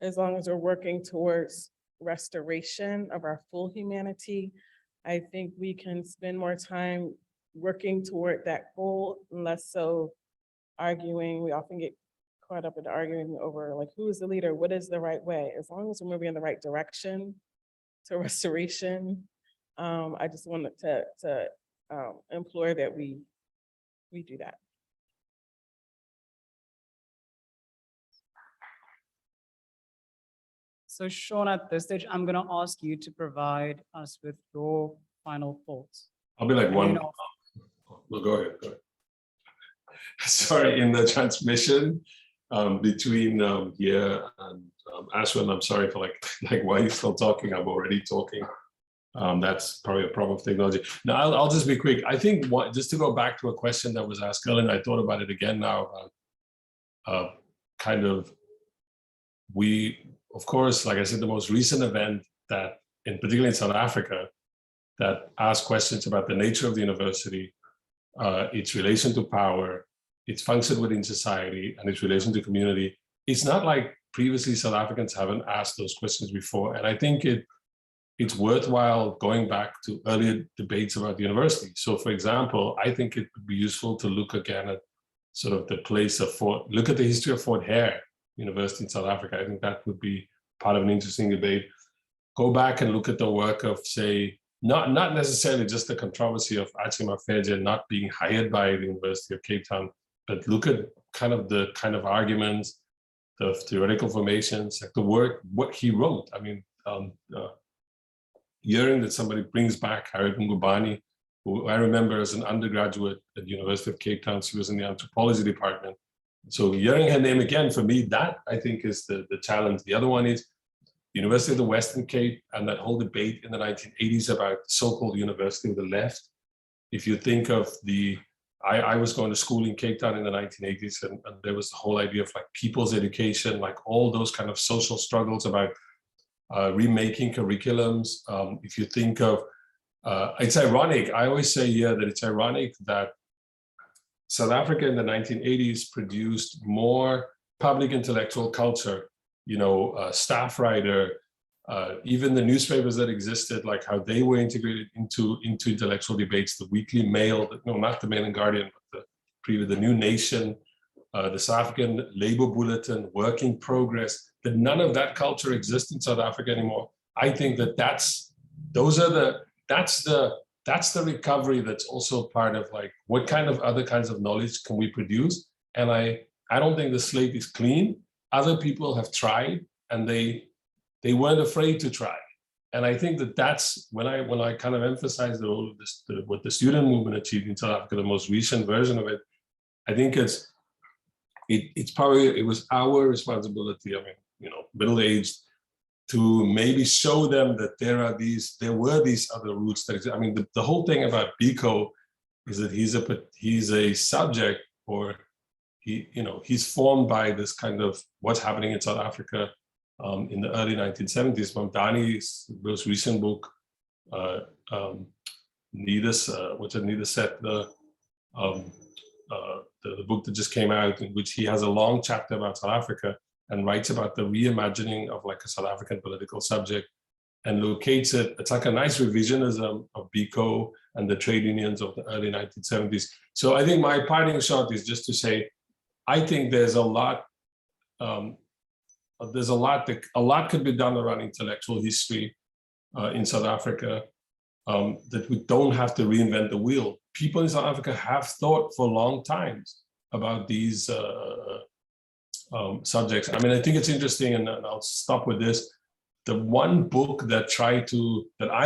as long as we're working towards restoration of our full humanity, I think we can spend more time working toward that goal, and less so arguing. We often get caught up in arguing over like, who is the leader? What is the right way? As long as we're moving in the right direction to restoration, I just wanted to implore that we do that. So Sean, at this stage, I'm going to ask you to provide us with your final thoughts. I'll be like one. No, go ahead. Sorry, in the transmission between here and Ashwin, I'm sorry for like why are you still talking? I'm already talking. That's probably a problem of technology. Now I'll just be quick. I think just to go back to a question that was asked earlier, and I thought about it again now about kind of of course, like I said, the most recent event that, particularly in South Africa, that asked questions about the nature of the university, its relation to power, its function within society, and its relation to community. It's not like previously South Africans haven't asked those questions before. And I think it's worthwhile going back to earlier debates about the university. So for example, I think it would be useful to look again at sort of the place of look at the history of Fort Hare University in South Africa. I think that would be part of an interesting debate. Go back and look at the work of, say, not necessarily just the controversy of Achim Afeje not being hired by the University of Cape Town, but look at the kind of arguments, the theoretical formations, like the work, what he wrote. I mean, hearing that somebody brings back Harriet Ngubane, who I remember as an undergraduate at the University of Cape Town, she was in the anthropology department. So hearing her name again, for me, that I think is the challenge. The other one is, University of the Western Cape and that whole debate in the 1980s about so-called university of the left. If you think of I was going to school in Cape Town in the 1980s, and there was the whole idea of like people's education, like all those kind of social struggles about remaking curriculums. If you think of, it's ironic, I always say here that it's ironic that South Africa in the 1980s produced more public intellectual culture, staff writer, even the newspapers that existed, like how they were integrated into intellectual debates, the Weekly Mail, not the Mail and Guardian, but the New Nation, the South African Labor Bulletin, Working Progress, that none of that culture exists in South Africa anymore. I think that's the recovery that's also part of like, what kind of other kinds of knowledge can we produce? And I don't think the slate is clean. Other people have tried, and they weren't afraid to try. And I think that's when I kind of emphasize the role of this, what the student movement achieved in South Africa, the most recent version of it. I think it was our responsibility, middle-aged, to maybe show them that there were these other roots that exist. I mean, the whole thing about Biko is that he's a subject, or he's formed by this kind of what's happening in South Africa in the early 1970s. Mamdani's most recent book, Nida said, the book that just came out, in which he has a long chapter about South Africa and writes about the reimagining of like a South African political subject, and locates it. It's like a nice revisionism of Biko and the trade unions of the early 1970s. So I think my parting shot is just to say, I think there's a lot could be done around intellectual history in South Africa, that we don't have to reinvent the wheel. People in South Africa have thought for long times about these subjects. I mean, I think it's interesting, and I'll stop with this. The one book that I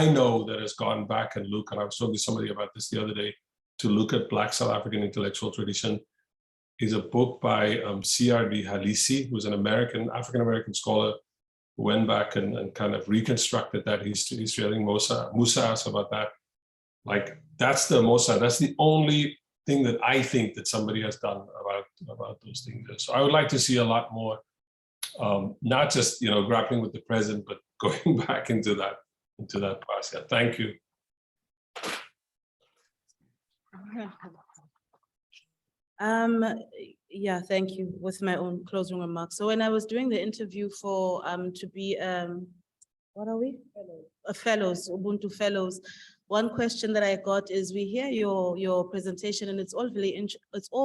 know that has gone back and looked, and I was talking to somebody about this the other day, to look at Black South African intellectual tradition, is a book by C.R.D. Halisi, who's an African-American scholar, who went back and kind of reconstructed that history. I think Musa asked about that. Like, that's the only thing that I think that somebody has done about those things. So I would like to see a lot more, not just grappling with the present, but going back into that past. Yeah, thank you. Yeah, thank you. With my own closing remarks. So when I was doing the interview for to be what are we? Fellows, Ubuntu fellows. One question that I got is, we hear your presentation and it's all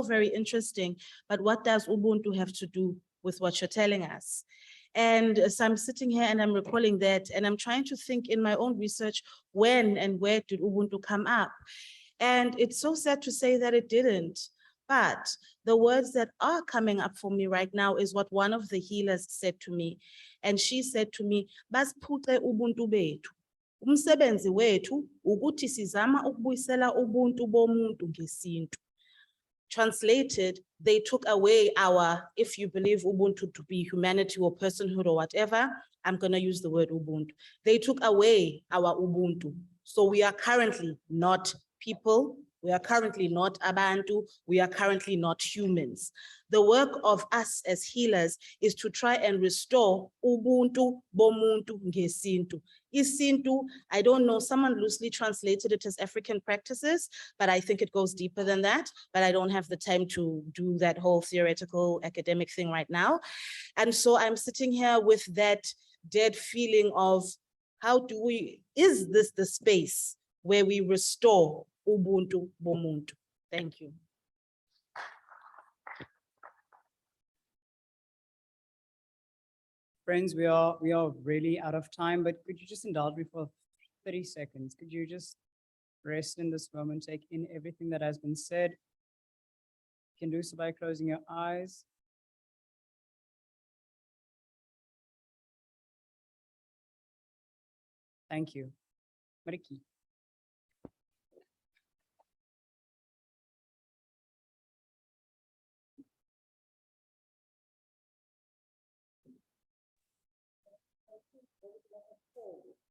very interesting, but what does Ubuntu have to do with what you're telling us? And so I'm sitting here and I'm recalling that, and I'm trying to think in my own research, when and where did Ubuntu come up? And it's so sad to say that it didn't. But the words that are coming up for me right now is what one of the healers said to me. And she said to me, "Basiphuce ubuntu bethu. Umsebenzi wethu ukuthi sizama ukubuyisela ubuntu bomuntu ngesintu." Translated, they took away our, if you believe Ubuntu to be humanity or personhood or whatever, I'm going to use the word Ubuntu. They took away our Ubuntu. So we are currently not people. We are currently not Abantu. We are currently not humans. The work of us as healers is to try and restore Ubuntu bomuntu ngesintu. Isintu, I don't know, someone loosely translated it as African practices, but I think it goes deeper than that. But I don't have the time to do that whole theoretical academic thing right now. And so I'm sitting here with that dead feeling of, is this the space where we restore Ubuntu bomuntu? Thank you. Friends, we are really out of time, but could you just indulge me for 30 seconds? Could you just rest in this moment, take in everything that has been said? You can do so by closing your eyes. Thank you. Mariki.